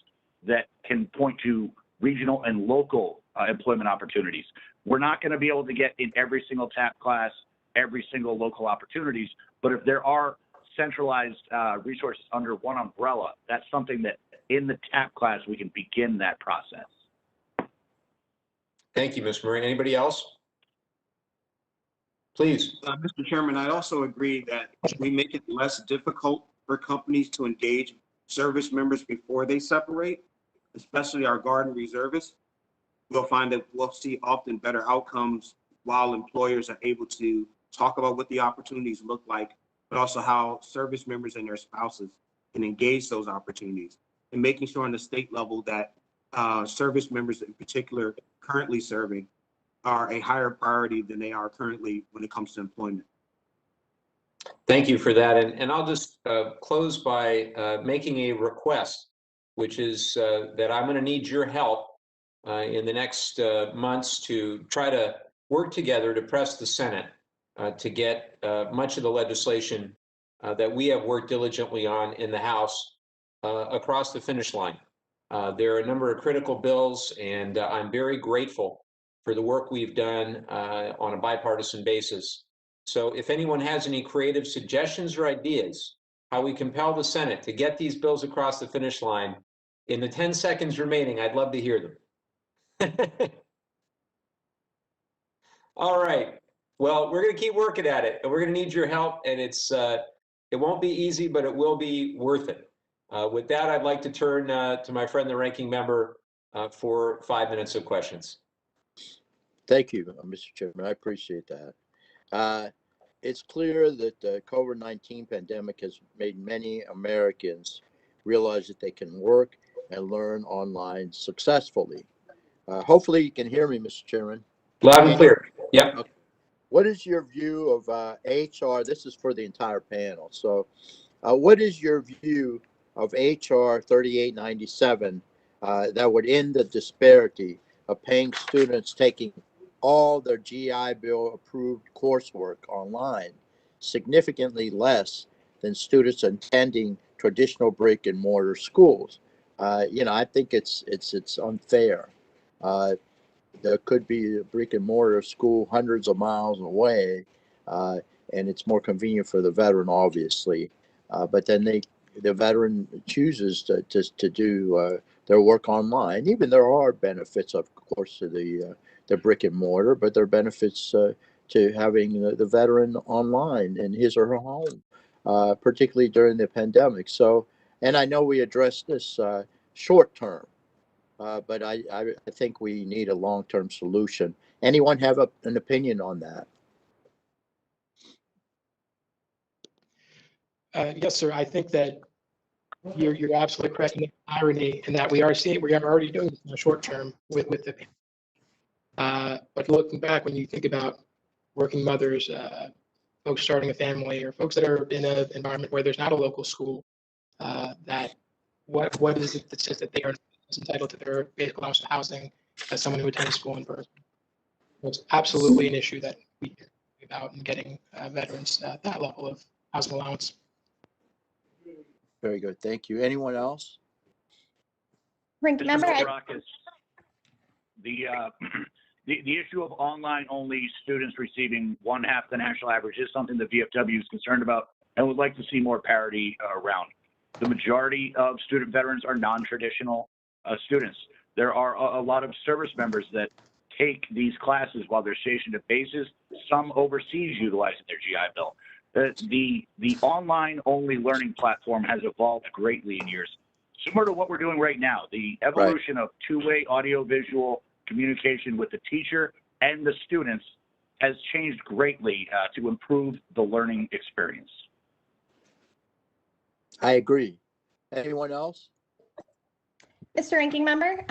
that can point to regional and local employment opportunities. We're not going to be able to get in every single TAP class, every single local opportunities, but if there are centralized resources under one umbrella, that's something that in the TAP class we can begin that process. Thank you, Ms. Marie. Anybody else? Please. Mr. Chairman, I also agree that we make it less difficult for companies to engage service members before they separate, especially our Guard and reservists. We'll find that we'll see often better outcomes while employers are able to talk about what the opportunities look like, but also how service members and their spouses can engage those opportunities, and making sure on the state level that service members in particular currently serving are a higher priority than they are currently when it comes to employment. Thank you for that. And I'll just close by making a request, which is that I'm going to need your help in the next months to try to work together to press the Senate to get much of the legislation that we have worked diligently on in the House across the finish line. There are a number of critical bills, and I'm very grateful for the work we've done on a bipartisan basis. So if anyone has any creative suggestions or ideas how we compel the Senate to get these bills across the finish line, in the 10 seconds remaining, I'd love to hear them. All right. Well, we're going to keep working at it, and we're going to need your help. And it won't be easy, but it will be worth it. With that, I'd like to turn to my friend, the ranking member, for 5 minutes of questions. Thank you, Mr. Chairman. I appreciate that. It's clear that the COVID-19 pandemic has made many Americans realize that they can work and learn online successfully. Hopefully you can hear me, Mr. Chairman. Loud and clear. Yep. Okay. What is your view of HR? This is for the entire panel. So what is your view of HR 3897 that would end the disparity of paying students taking all their GI Bill approved coursework online, significantly less than students attending traditional brick and mortar schools? I think it's unfair. There could be a brick and mortar school hundreds of miles away, and it's more convenient for the veteran, obviously. But then the veteran chooses to do their work online. Even there are benefits, of course, to the brick and mortar, but there are benefits to having the veteran online in his or her home, particularly during the pandemic. So, and I know we addressed this short term. But I think we need a long-term solution. Anyone have an opinion on that? Yes, sir. I think that you're absolutely correct in the irony in that we are already doing this in the short term with the. But looking back, when you think about working mothers, folks starting a family, or folks that are in an environment where there's not a local school, that what is it that says that they are entitled to their basic allowance of housing as someone who attends school in person? It's absolutely an issue that we hear about in getting veterans that level of housing allowance. Very good. Thank you. Anyone else? Ranking member, Mr. Billrakis, the issue of online-only students receiving one half the national average is something the VFW is concerned about and would like to see more parity around. The majority of student veterans are non-traditional students. There are a lot of service members that take these classes while they're stationed at bases, some overseas utilizing their GI Bill. The online-only learning platform has evolved greatly in years, similar to what we're doing right now. The evolution of two-way audio-visual communication with the teacher and the students has changed greatly to improve the learning experience. I agree. Anyone else? Mr. Ranking Member,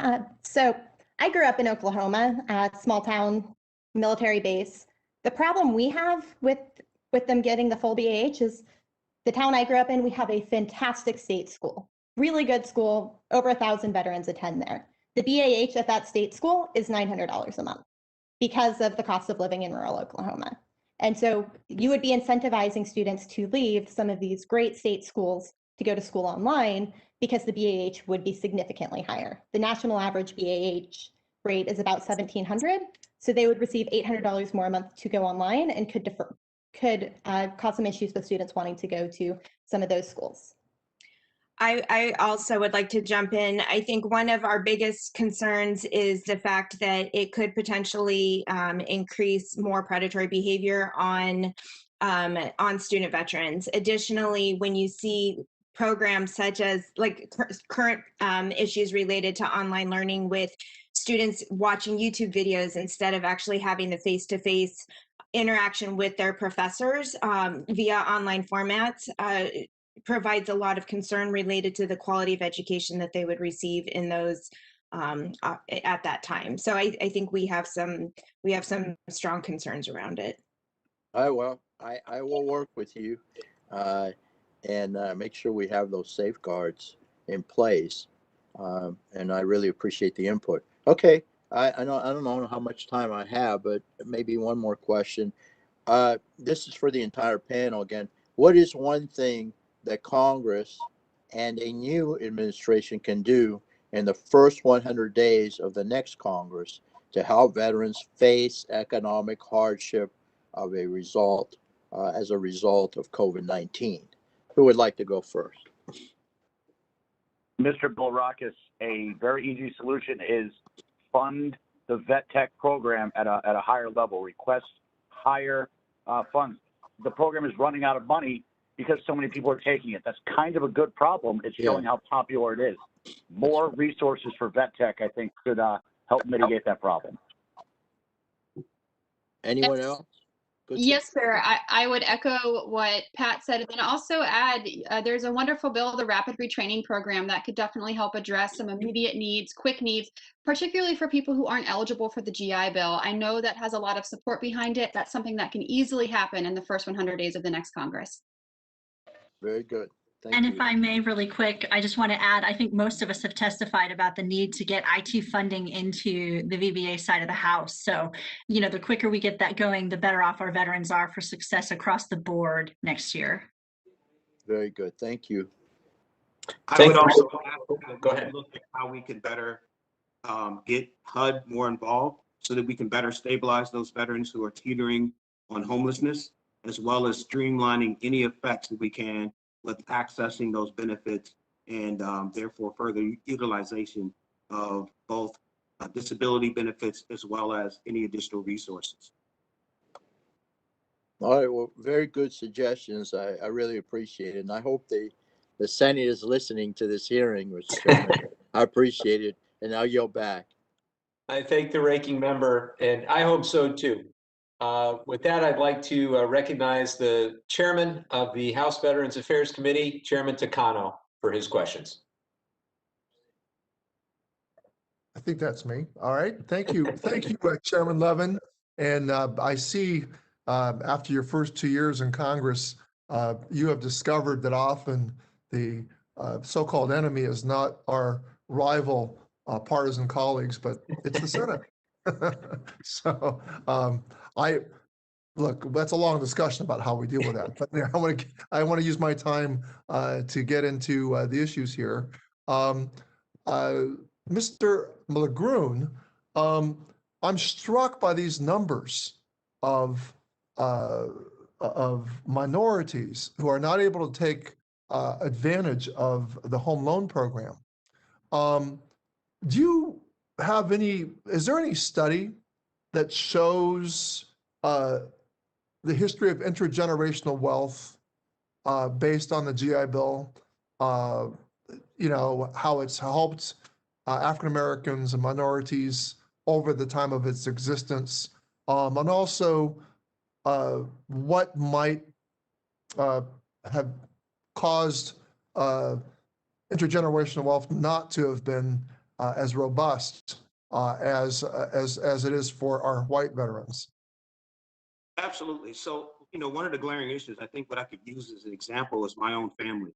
so I grew up in Oklahoma, small town military base. The problem we have with them getting the full BAH is the town I grew up in, we have a fantastic state school, really good school, over 1,000 veterans attend there. The BAH at that state school is $900 a month because of the cost of living in rural Oklahoma. And so you would be incentivizing students to leave some of these great state schools to go to school online because the BAH would be significantly higher. The national average BAH rate is about $1,700. So they would receive $800 more a month to go online and could cause some issues with students wanting to go to some of those schools. I also would like to jump in. I think one of our biggest concerns is the fact that it could potentially increase more predatory behavior on student veterans. Additionally, when you see programs such as like current issues related to online learning with students watching YouTube videos instead of actually having the face-to-face interaction with their professors via online formats, provides a lot of concern related to the quality of education that they would receive in those at that time. So I think we have some strong concerns around it. I will work with you and make sure we have those safeguards in place. And I really appreciate the input. Okay, I don't know how much time I have, but maybe one more question. This is for the entire panel again. What is one thing that Congress and a new administration can do in the first 100 days of the next Congress to help veterans face economic hardship as a result of COVID-19? Who would like to go first? Mr. Bilrakis, a very easy solution is fund the vet tech program at a higher level, request higher funds. The program is running out of money because so many people are taking it. That's kind of a good problem. It's showing how popular it is. More resources for vet tech, I think, could help mitigate that problem. Anyone else? Yes, sir. I would echo what Pat said, and then also add there's a wonderful bill, the Rapid Retraining Program, that could definitely help address some immediate needs, quick needs, particularly for people who aren't eligible for the GI Bill. I know that has a lot of support behind it. That's something that can easily happen in the first 100 days of the next Congress. Very good. Thank And you. if I may, really quick, I just want to add, I think most of us have testified about the need to get IT funding into the VBA side of the house. So, the quicker we get that going, the better off our veterans are for success across the board next year. Very good. Thank you. I would also go ahead. Look at how we can better get HUD more involved so that we can better stabilize those veterans who are teetering on homelessness, as well as streamlining any effects that we can with accessing those benefits and therefore further utilization of both disability benefits as well as any additional resources. All right, well, very good suggestions. I really appreciate it. And I hope the Senate is listening to this hearing, Mr. Chairman. I appreciate it. And I'll yield back. I thank the ranking member, and I hope so too. With that, I'd like to recognize the chairman of the House Veterans Affairs Committee, Chairman Takano, for his questions. I think that's me. All right. Thank you. Thank you, Chairman Levin. And I see after your first 2 years in Congress, you have discovered that often the so-called enemy is not our rival partisan colleagues, but it's the Senate. So look, that's a long discussion about how we deal with that. But I want to use my time to get into the issues here. Mr. Mulgroon, I'm struck by these numbers of minorities who are not able to take advantage of the home loan program. Do you have any, is there any study that shows the history of intergenerational wealth based on the GI Bill? You know, how it's helped African Americans and minorities over the time of its existence, and also what might have caused intergenerational wealth not to have been as robust as it is for our white veterans. Absolutely. So, you know, one of the glaring issues, I think what I could use as an example is my own family.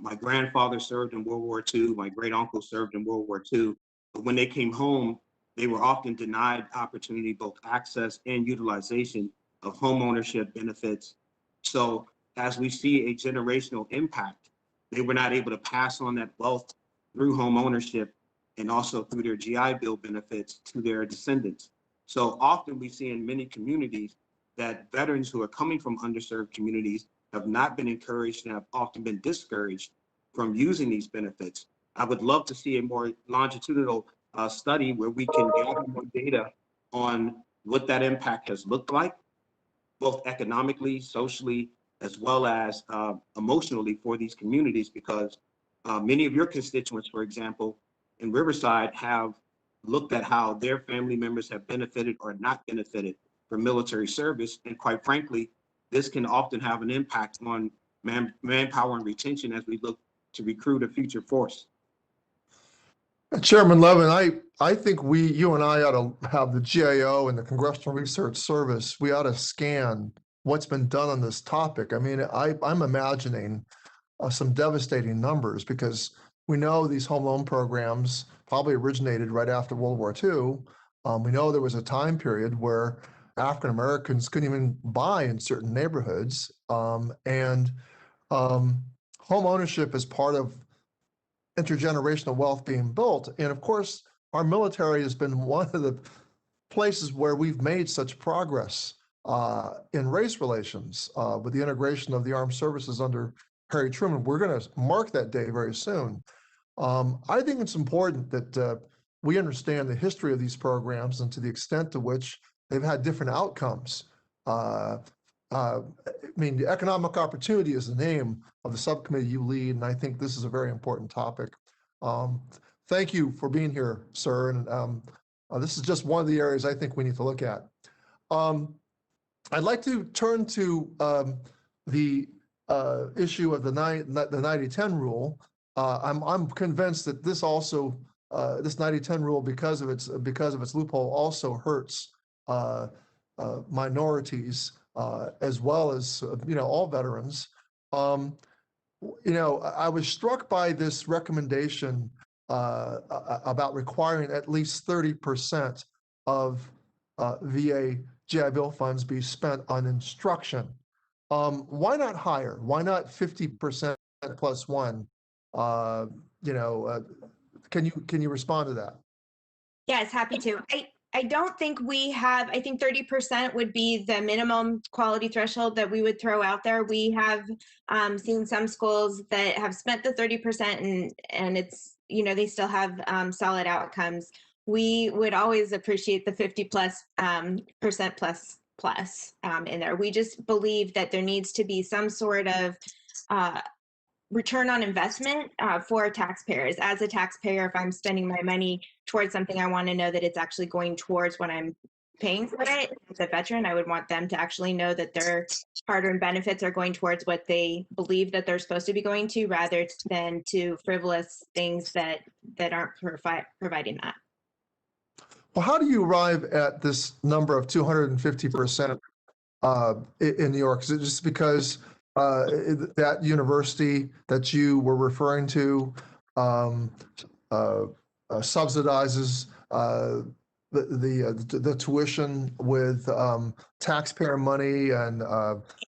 My grandfather served in World War II. My great uncle served in World War II. But when they came home, they were often denied opportunity, both access and utilization of home ownership benefits. So as we see a generational impact, they were not able to pass on that wealth through home ownership and also through their GI Bill benefits to their descendants. So often we see in many communities that veterans who are coming from underserved communities have not been encouraged and have often been discouraged from using these benefits. I would love to see a more longitudinal study where we can gather more data on what that impact has looked like, both economically, socially, as well as emotionally for these communities, because many of your constituents, for example, in Riverside have looked at how their family members have benefited or not benefited from military service. And quite frankly, this can often have an impact on manpower and retention as we look to recruit a future force. Chairman Levin, I think you and I ought to have the GAO and the Congressional Research Service, we ought to scan what's been done on this topic. I mean, I'm imagining some devastating numbers, because we know these home loan programs probably originated right after World War II. We know there was a time period where African Americans couldn't even buy in certain neighborhoods. And home ownership is part of intergenerational wealth being built. And of course, our military has been one of the places where we've made such progress in race relations with the integration of the armed services under Harry Truman. We're going to mark that day very soon. I think it's important that we understand the history of these programs and to the extent to which they've had different outcomes. I mean, the economic opportunity is the name of the subcommittee you lead, and I think this is a very important topic. Thank you for being here, sir. And this is just one of the areas I think we need to look at. I'd like to turn to the issue of the 90-10 rule. I'm convinced that this also this 90-10 rule, because of its loophole, also hurts minorities as well as all veterans. I was struck by this recommendation about requiring at least 30% of VA GI Bill funds be spent on instruction. Why not higher? Why not 50% plus one? Can you respond to that? Yes, happy to. I don't think we have, I think 30% would be the minimum quality threshold that we would throw out there. We have seen some schools that have spent the 30% and it's, they still have solid outcomes. We would always appreciate the 50% plus in there. We just believe that there needs to be some sort of return on investment for taxpayers. As a taxpayer, if I'm spending my money towards something, I want to know that it's actually going towards what I'm paying for it. As a veteran, I would want them to actually know that their hard-earned benefits are going towards what they believe that they're supposed to be going to, rather than to frivolous things that aren't providing that. Well, how do you arrive at this number of 250% in New York? Is it just because that university that you were referring to subsidizes the tuition with taxpayer money and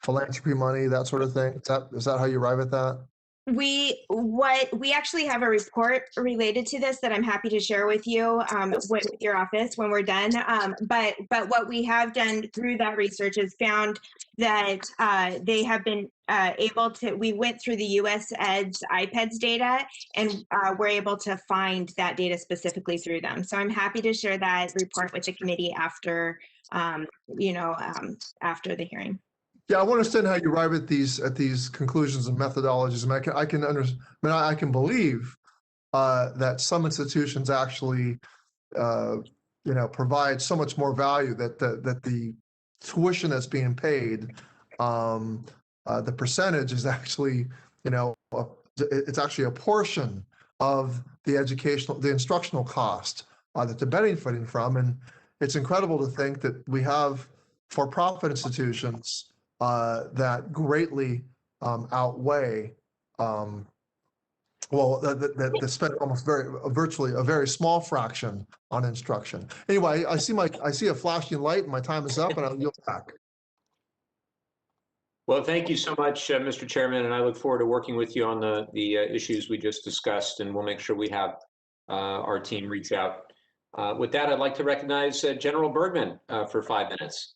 philanthropy money, that sort of thing? Is that how you arrive at that? We actually have a report related to this that I'm happy to share with you with your office when we're done. But what we have done through that research is found that they have been able to. We went through the U.S. Ed's IPEDS data and we're able to find that data specifically through them. So I'm happy to share that report with the committee after after the hearing. Yeah, I want to understand how you arrive at these conclusions and methodologies. I can believe that some institutions actually, provide so much more value that the tuition that's being paid, the percentage is actually, it's actually a portion of the instructional cost that they're benefiting from, and it's incredible to think that we have for-profit institutions that greatly outweigh, that spend virtually a very small fraction on instruction. Anyway, I see a flashing light and my time is up and I'll yield back. Well, thank you so much, Mr. Chairman, and I look forward to working with you on the issues we just discussed, and we'll make sure we have our team reach out. With that, I'd like to recognize General Bergman for 5 minutes.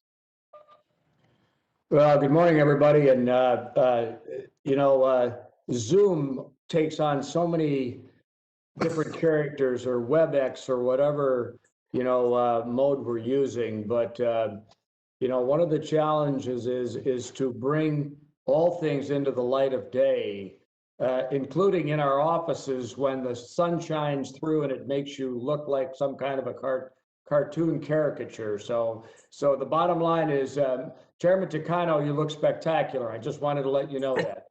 Well, good morning, everybody. And, Zoom takes on so many different characters, or WebEx, or whatever, mode we're using. But, one of the challenges is to bring all things into the light of day, including in our offices when the sun shines through and it makes you look like some kind of a cartoon caricature. So the bottom line is, Chairman Takano, you look spectacular. I just wanted to let you know that.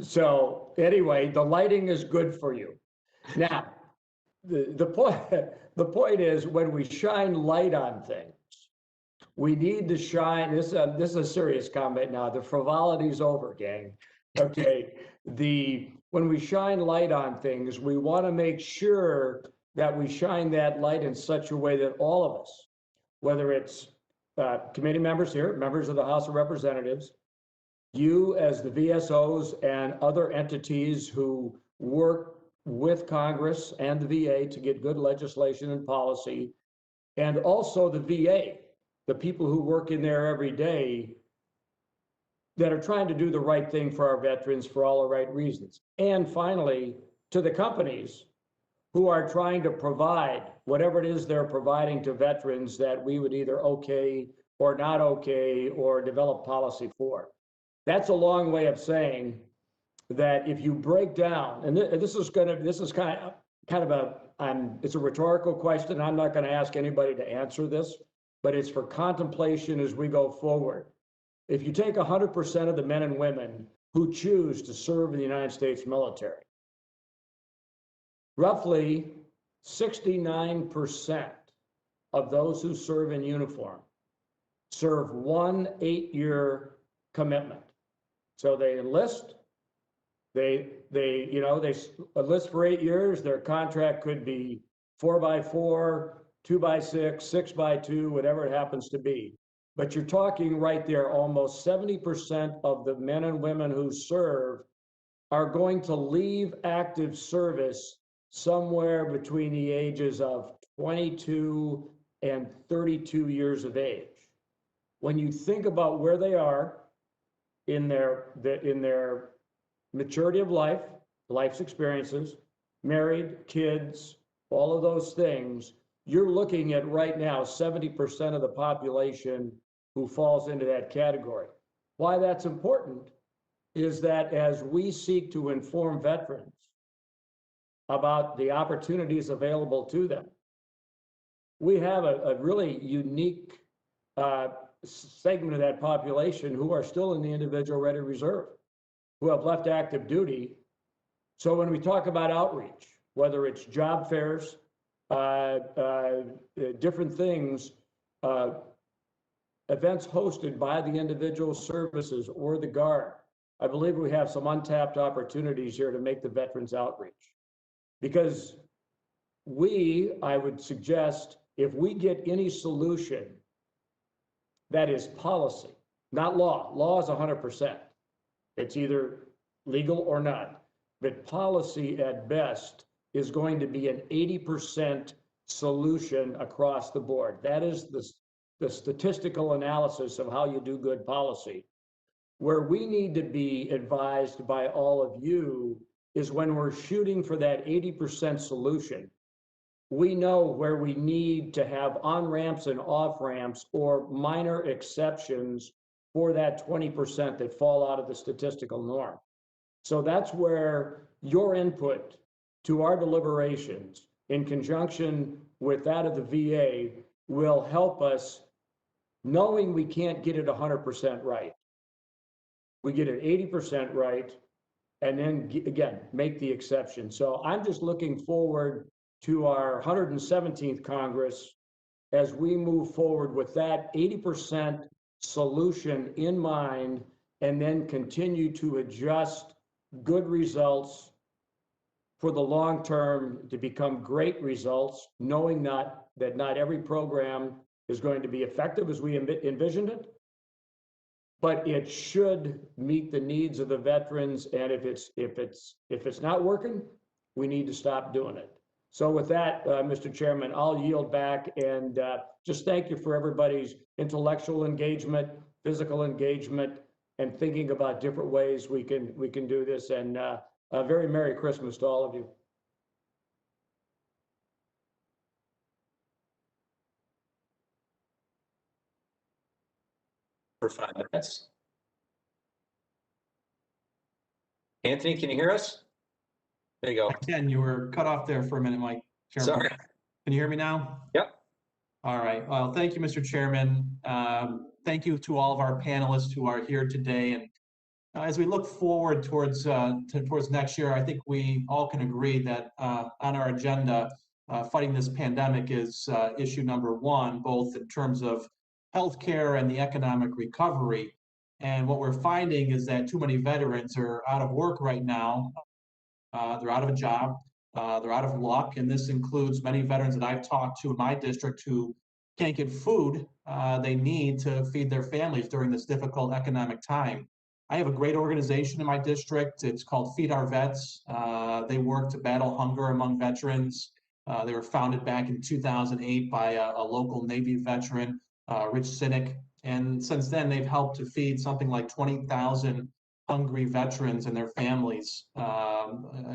So anyway, the lighting is good for you. Now, the point is, when we shine light on things, we need to shine. This is a serious comment now. The frivolity's over, gang. Okay. When we shine light on things, we want to make sure that we shine that light in such a way that all of us, whether it's committee members here, members of the House of Representatives, you as the VSOs and other entities who work with Congress and the VA to get good legislation and policy, and also the VA, the people who work in there every day that are trying to do the right thing for our veterans for all the right reasons. And finally, to the companies who are trying to provide whatever it is they're providing to veterans that we would either okay or not okay or develop policy for. That's a long way of saying that if you break down, and this is kind of it's a rhetorical question. I'm not going to ask anybody to answer this, but it's for contemplation as we go forward. If you take 100% of the men and women who choose to serve in the United States military, roughly 69% of those who serve in uniform serve 1 8-year commitment. So they enlist, they enlist for 8 years. Their contract could be 4x4, 2x6, 6x2, whatever it happens to be. But you're talking right there, almost 70% of the men and women who serve are going to leave active service somewhere between the ages of 22 and 32 years of age. When you think about where they are in their maturity of life, life's experiences, married, kids, all of those things, you're looking at right now 70% of the population who falls into that category. Why that's important is that as we seek to inform veterans about the opportunities available to them, we have a really unique segment of that population who are still in the individual ready reserve, who have left active duty. So when we talk about outreach, whether it's job fairs, different things, events hosted by the individual services or the Guard, I believe we have some untapped opportunities here to make the veterans outreach. Because I would suggest, if we get any solution that is policy, not law. Law is 100%. It's either legal or not, but policy at best is going to be an 80% solution across the board. That is the statistical analysis of how you do good policy. Where we need to be advised by all of you is when we're shooting for that 80% solution. We know where we need to have on-ramps and off-ramps or minor exceptions for that 20% that fall out of the statistical norm. So that's where your input to our deliberations in conjunction with that of the VA will help us, knowing we can't get it 100% right. We get it 80% right, and then again, make the exception. So I'm just looking forward to our 117th Congress as we move forward with that 80% solution in mind, and then continue to adjust good results for the long term to become great results, knowing that not every program is going to be effective as we envisioned it, but it should meet the needs of the veterans. And if it's not working, we need to stop doing it. So with that, Mr. Chairman, I'll yield back and just thank you for everybody's intellectual engagement, physical engagement, and thinking about different ways we can do this. And a very Merry Christmas to all of you. For 5 minutes. Anthony, can you hear us? There you go. I can. You were cut off there for a minute, Mike. Chairman. Sorry. Can you hear me now? Yep. All right. Well, thank you, Mr. Chairman. Thank you to all of our panelists who are here today. And as we look forward towards next year, I think we all can agree that on our agenda, fighting this pandemic is issue number one, both in terms of healthcare and the economic recovery. And what we're finding is that too many veterans are out of work right now. They're out of a job. They're out of luck. And this includes many veterans that I've talked to in my district who can't get food they need to feed their families during this difficult economic time. I have a great organization in my district. It's called Feed Our Vets. They work to battle hunger among veterans. They were founded back in 2008 by a local Navy veteran, Rich Sinek. And since then, they've helped to feed something like 20,000 hungry veterans and their families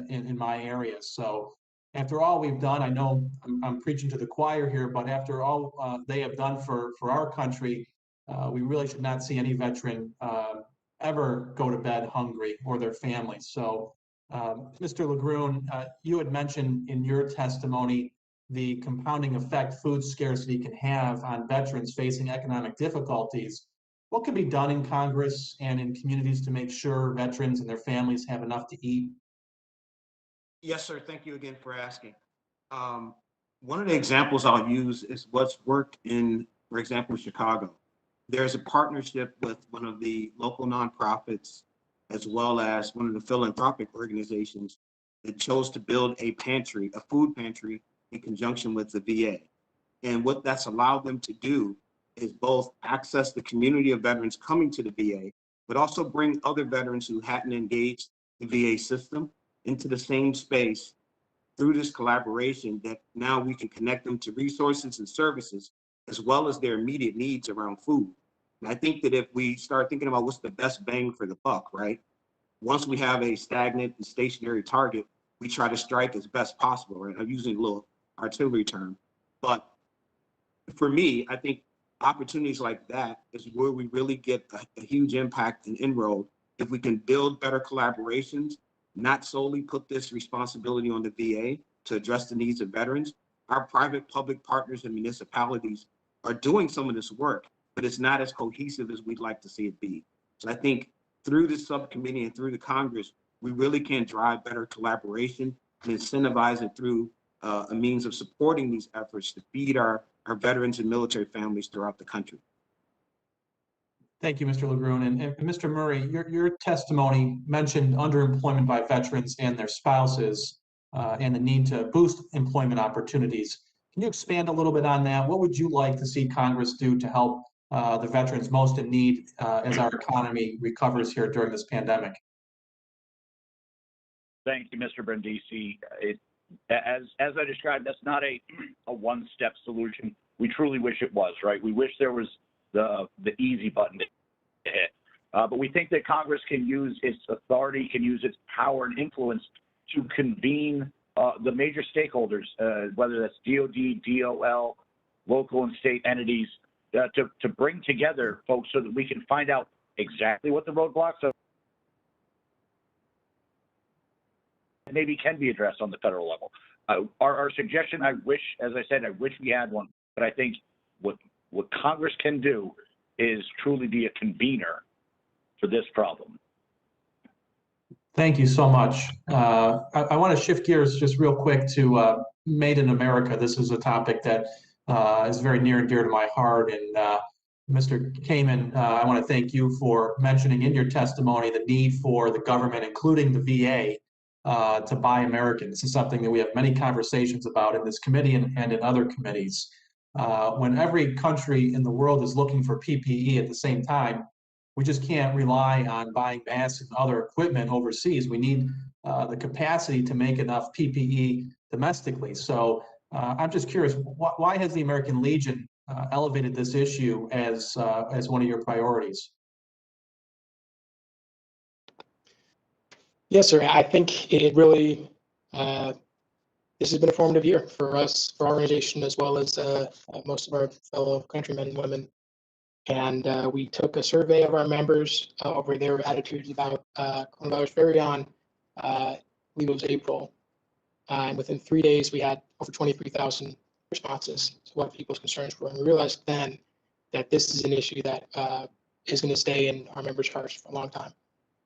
in my area. So after all we've done, I know I'm preaching to the choir here, but after all they have done for our country, we really should not see any veteran ever go to bed hungry, or their families. So Mr. LeGrune, you had mentioned in your testimony the compounding effect food scarcity can have on veterans facing economic difficulties. What can be done in Congress and in communities to make sure veterans and their families have enough to eat? Yes, sir. Thank you again for asking. One of the examples I'll use is what's worked in, for example, Chicago. There's a partnership with one of the local nonprofits, as well as one of the philanthropic organizations that chose to build a pantry, a food pantry, in conjunction with the VA. And what that's allowed them to do is both access the community of veterans coming to the VA, but also bring other veterans who hadn't engaged the VA system into the same space through this collaboration, that now we can connect them to resources and services, as well as their immediate needs around food. And I think that if we start thinking about what's the best bang for the buck, right? Once we have a stagnant and stationary target, we try to strike as best possible, right? I'm using a little artillery term, but for me, I think opportunities like that is where we really get a huge impact and inroad if we can build better collaborations, not solely put this responsibility on the VA to address the needs of veterans. Our private public partners and municipalities are doing some of this work, but it's not as cohesive as we'd like to see it be. So I think through this subcommittee and through the Congress, we really can drive better collaboration and incentivize it through a means of supporting these efforts to feed our veterans and military families throughout the country. Thank you, Mr. LeGrune. And Mr. Murray, your testimony mentioned underemployment by veterans and their spouses and the need to boost employment opportunities. Can you expand a little bit on that? What would you like to see Congress do to help the veterans most in need as our economy recovers here during this pandemic? Thank you, Mr. Brindisi. As I described, that's not a one-step solution. We truly wish it was, right? We wish there was the easy button to hit. But we think that Congress can use its authority, can use its power and influence to convene the major stakeholders, whether that's DOD, DOL, local and state entities, to bring together folks so that we can find out exactly what the roadblocks are. Maybe can be addressed on the federal level. Our suggestion, as I said, I wish we had one, but I think what Congress can do is truly be a convener for this problem. Thank you so much. I want to shift gears just real quick to Made in America. This is a topic that is very near and dear to my heart. And Mr. Kamen, I want to thank you for mentioning in your testimony the need for the government, including the VA, to buy American. This is something that we have many conversations about in this committee and in other committees. When every country in the world is looking for PPE at the same time, we just can't rely on buying masks and other equipment overseas. We need the capacity to make enough PPE domestically. So I'm just curious, why has the American Legion elevated this issue as one of your priorities? Yes, sir. I think it really, this has been a formative year for us, for our organization, as well as most of our fellow countrymen and women. And we took a survey of our members over their attitudes about coronavirus very on, I believe it was April. And within 3 days, we had over 23,000 responses to what people's concerns were. And we realized then that this is an issue that is going to stay in our members' hearts for a long time,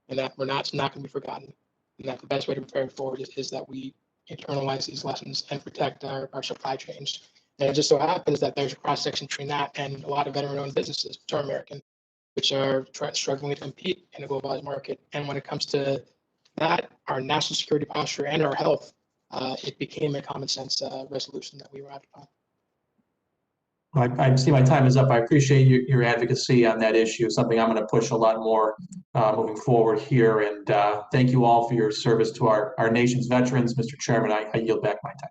and that it's not going to be forgotten. And that the best way to prepare forward is that we internalize these lessons and protect our supply chains. And it just so happens that there's a cross-section between that and a lot of veteran-owned businesses, which are American, which are struggling to compete in a globalized market. And when it comes to that, our national security posture and our health, it became a common sense resolution that we arrived upon. I see my time is up. I appreciate your advocacy on that issue, something I'm going to push a lot more moving forward here. And thank you all for your service to our nation's veterans. Mr. Chairman, I yield back my time.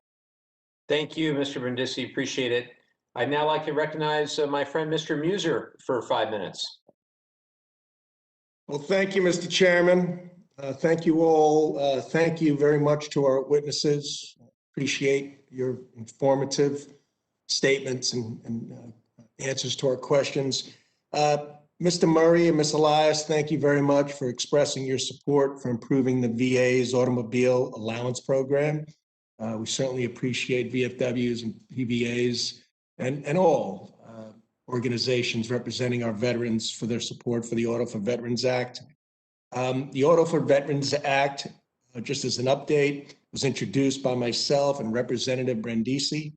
Thank you, Mr. Brindisi. Appreciate it. I'd now like to recognize my friend, Mr. Muser, for 5 minutes. Well, thank you, Mr. Chairman. Thank you all. Thank you very much to our witnesses. Appreciate your informative statements and answers to our questions. Mr. Murray and Ms. Elias, thank you very much for expressing your support for improving the VA's automobile allowance program. We certainly appreciate VFWs and PVAs and all organizations representing our veterans for their support for the Auto for Veterans Act. The Auto for Veterans Act, just as an update, was introduced by myself and Representative Brindisi.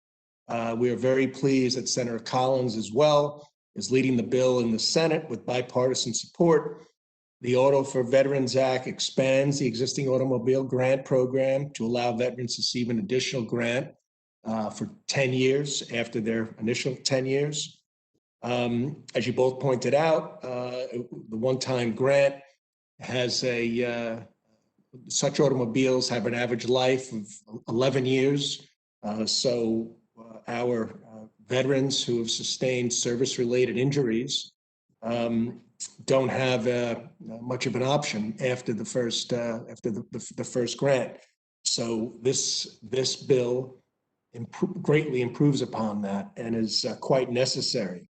We are very pleased that Senator Collins as well is leading the bill in the Senate with bipartisan support. The Auto for Veterans Act expands the existing automobile grant program to allow veterans to receive an additional grant for 10 years after their initial 10 years. As you both pointed out, the one-time grant has such automobiles have an average life of 11 years. So our veterans who have sustained service-related injuries don't have much of an option after the first grant. So this bill greatly improves upon that and is quite necessary.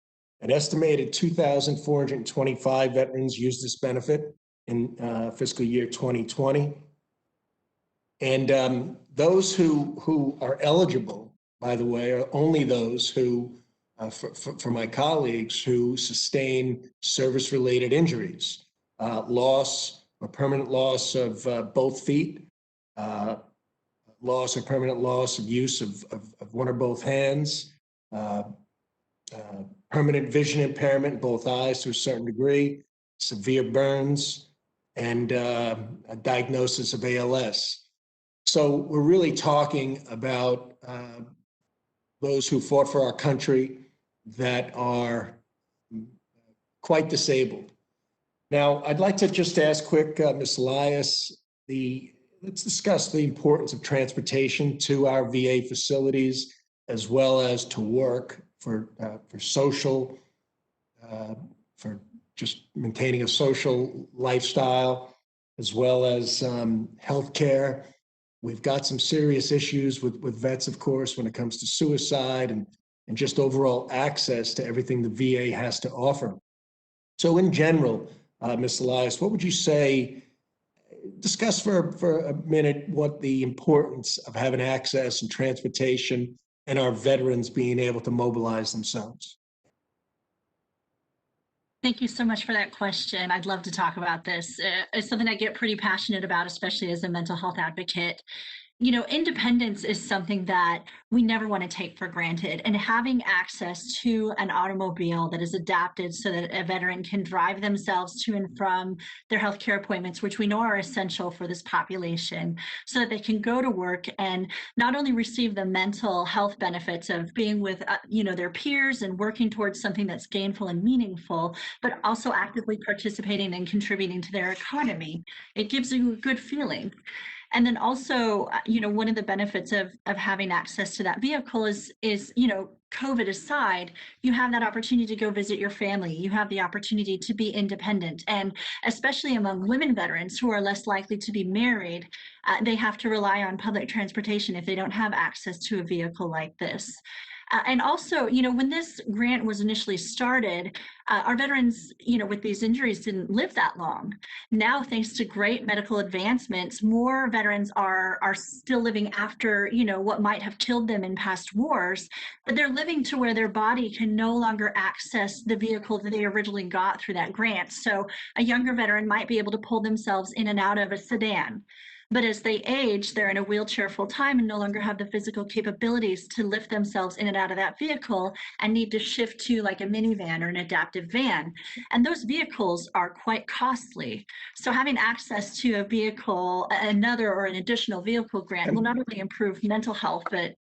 An estimated 2,425 veterans used this benefit in fiscal year 2020. And those who are eligible, by the way, are only those who, for my colleagues, who sustain service-related injuries, loss or permanent loss of both feet, loss or permanent loss of use of one or both hands, permanent vision impairment in both eyes to a certain degree, severe burns, and a diagnosis of ALS. So we're really talking about those who fought for our country that are quite disabled. Now, I'd like to just ask quick, Ms. Elias, the let's discuss the importance of transportation to our VA facilities, as well as to work for social, for just maintaining a social lifestyle, as well as healthcare. We've got some serious issues with vets, of course, when it comes to suicide and just overall access to everything the VA has to offer. So in general, Ms. Elias, what would you say, discuss for a minute what the importance of having access and transportation and our veterans being able to mobilize themselves? Thank you so much for that question. I'd love to talk about this. It's something I get pretty passionate about, especially as a mental health advocate. You know, independence is something that we never want to take for granted, and having access to an automobile that is adapted so that a veteran can drive themselves to and from their healthcare appointments, which we know are essential for this population, so that they can go to work and not only receive the mental health benefits of being with, their peers and working towards something that's gainful and meaningful, but also actively participating and contributing to their economy. It gives you a good feeling. And then also, one of the benefits of having access to that vehicle is, COVID aside, you have that opportunity to go visit your family. You have the opportunity to be independent. And especially among women veterans who are less likely to be married, they have to rely on public transportation if they don't have access to a vehicle like this. And also, when this grant was initially started, our veterans, with these injuries didn't live that long. Now, thanks to great medical advancements, more veterans are still living after, what might have killed them in past wars, but they're living to where their body can no longer access the vehicle that they originally got through that grant. So a younger veteran might be able to pull themselves in and out of a sedan. But as they age, they're in a wheelchair full time and no longer have the physical capabilities to lift themselves in and out of that vehicle and need to shift to like a minivan or an adaptive van. And those vehicles are quite costly. So having access to a vehicle, another or an additional vehicle grant will not only improve mental health, but,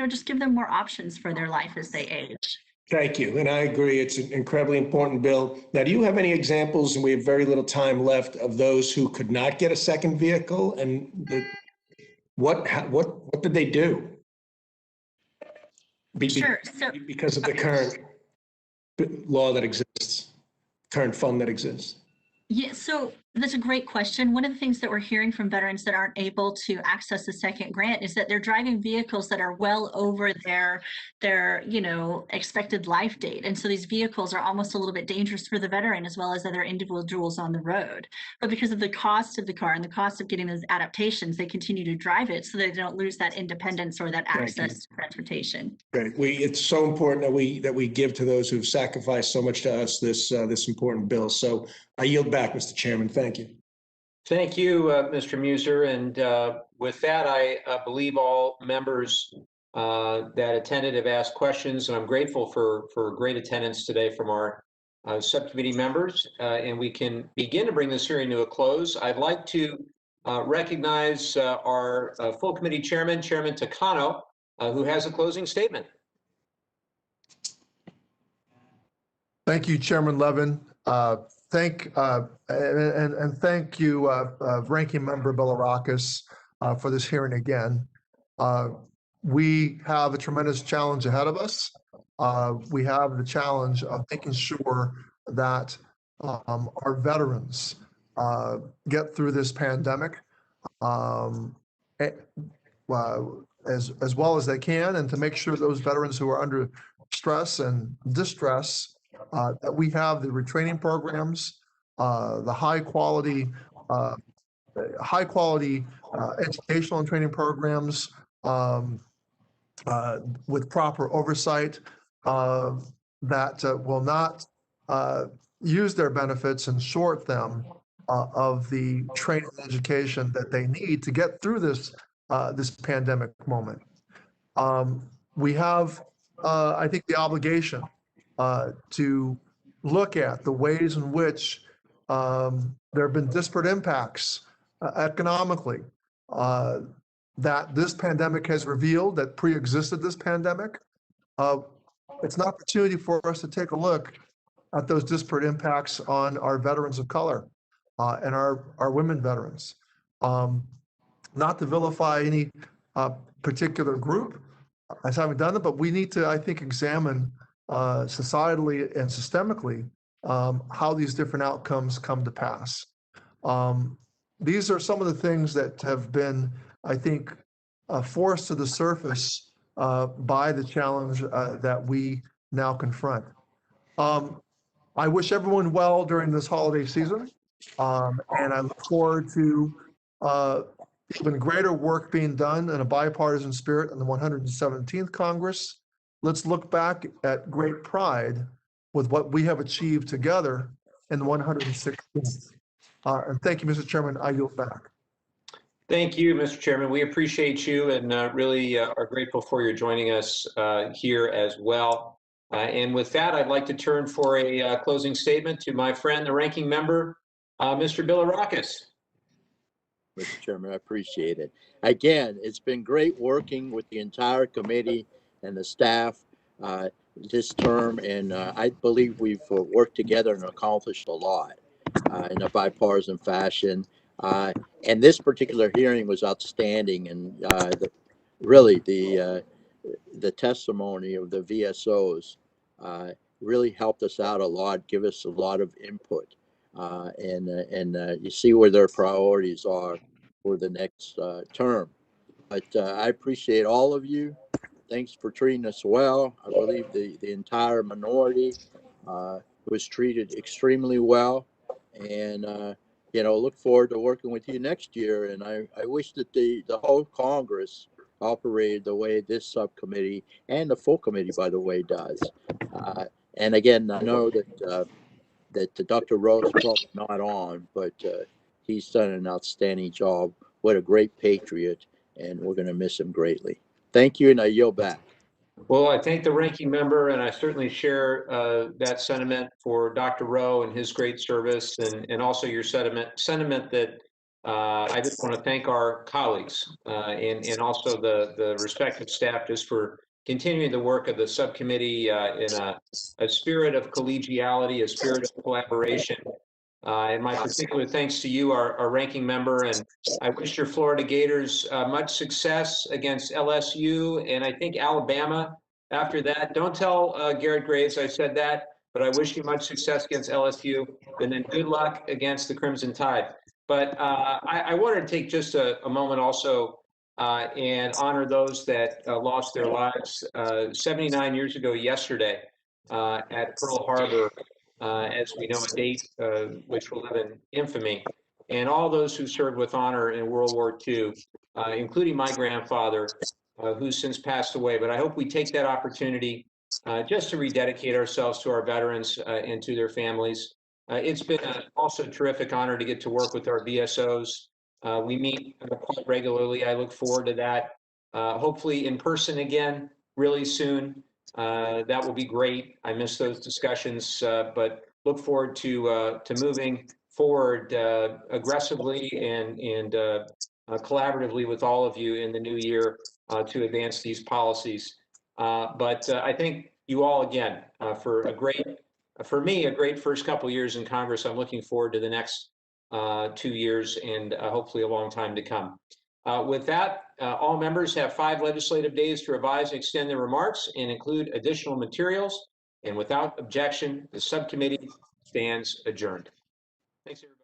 just give them more options for their life as they age. Thank you. And I agree. It's an incredibly important bill. Now, do you have any examples, and we have very little time left, of those who could not get a second vehicle? And what did they do? Sure. So, because of the current law that exists, current fund that exists. Yeah, so that's a great question. One of the things that we're hearing from veterans that aren't able to access the second grant is that they're driving vehicles that are well over their expected life date. And so these vehicles are almost a little bit dangerous for the veteran as well as other individuals on the road. But because of the cost of the car and the cost of getting those adaptations, they continue to drive it so they don't lose that independence or that access to transportation. Great. It's so important that we give to those who've sacrificed so much to us this important bill. So I yield back, Mr. Chairman. Thank you. Thank you, Mr. Muser. And with that, I believe all members that attended have asked questions, and I'm grateful for great attendance today from our subcommittee members. And we can begin to bring this hearing to a close. I'd like to recognize our full committee chairman, Chairman Takano, who has a closing statement. Thank you, Chairman Levin. Thank you, Ranking Member Bilirakis, for this hearing again. We have a tremendous challenge ahead of us. We have the challenge of making sure that our veterans get through this pandemic as well as they can, and to make sure those veterans who are under stress and distress, that we have the retraining programs, the high quality educational and training programs with proper oversight that will not use their benefits and short them of the training and education that they need to get through this pandemic moment. We have, I think, the obligation to look at the ways in which there have been disparate impacts economically that this pandemic has revealed that pre-existed this pandemic. It's an opportunity for us to take a look at those disparate impacts on our veterans of color and our women veterans. not to vilify any particular group as having done it, but we need to, I think, examine societally and systemically how these different outcomes come to pass. These are some of the things that have been, I think, forced to the surface by the challenge that we now confront. I wish everyone well during this holiday season, and I look forward to even greater work being done in a bipartisan spirit in the 117th Congress. Let's look back at great pride with what we have achieved together in the 116th. And thank you, Mr. Chairman. I yield back. Thank you, Mr. Chairman. We appreciate you and really are grateful for your joining us here as well. And with that, I'd like to turn for a closing statement to my friend, the ranking member, Mr. Bilirakis. Mr. Chairman, I appreciate it. Again, it's been great working with the entire committee and the staff this term, and I believe we've worked together and accomplished a lot in a bipartisan fashion. And this particular hearing was outstanding, and really the testimony of the VSOs really helped us out a lot, give us a lot of input. And you see where their priorities are for the next term. But I appreciate all of you. Thanks for treating us well. I believe the entire minority was treated extremely well. And, look forward to working with you next year. And I wish that the whole Congress operated the way this subcommittee and the full committee, by the way, does. And again, I know that Dr. Rowe is probably not on, but he's done an outstanding job. What a great patriot, and we're going to miss him greatly. Thank you, and I yield back. Well, I thank the ranking member, and I certainly share that sentiment for Dr. Rowe and his great service, and also your sentiment that I just want to thank our colleagues and also the respective staff just for continuing the work of the subcommittee in a spirit of collegiality, a spirit of collaboration. And my particular thanks to you, our ranking member, and I wish your Florida Gators much success against LSU and I think Alabama after that. Don't tell Garrett Graves I said that, but I wish you much success against LSU, and then good luck against the Crimson Tide. But I wanted to take just a moment also and honor those that lost their lives 79 years ago yesterday at Pearl Harbor. As we know, a date which will live in infamy, and all those who served with honor in World War II, including my grandfather, who's since passed away. But I hope we take that opportunity just to rededicate ourselves to our veterans and to their families. It's been also a terrific honor to get to work with our VSOs. We meet quite regularly. I look forward to that. Hopefully in person again really soon. That will be great. I miss those discussions, but look forward to moving forward aggressively and collaboratively with all of you in the new year to advance these policies. But I thank you all again for a great first couple years in Congress. I'm looking forward to the next 2 years and hopefully a long time to come. With that, all members have 5 legislative days to revise and extend their remarks and include additional materials. And without objection, the subcommittee stands adjourned. Thanks, everybody.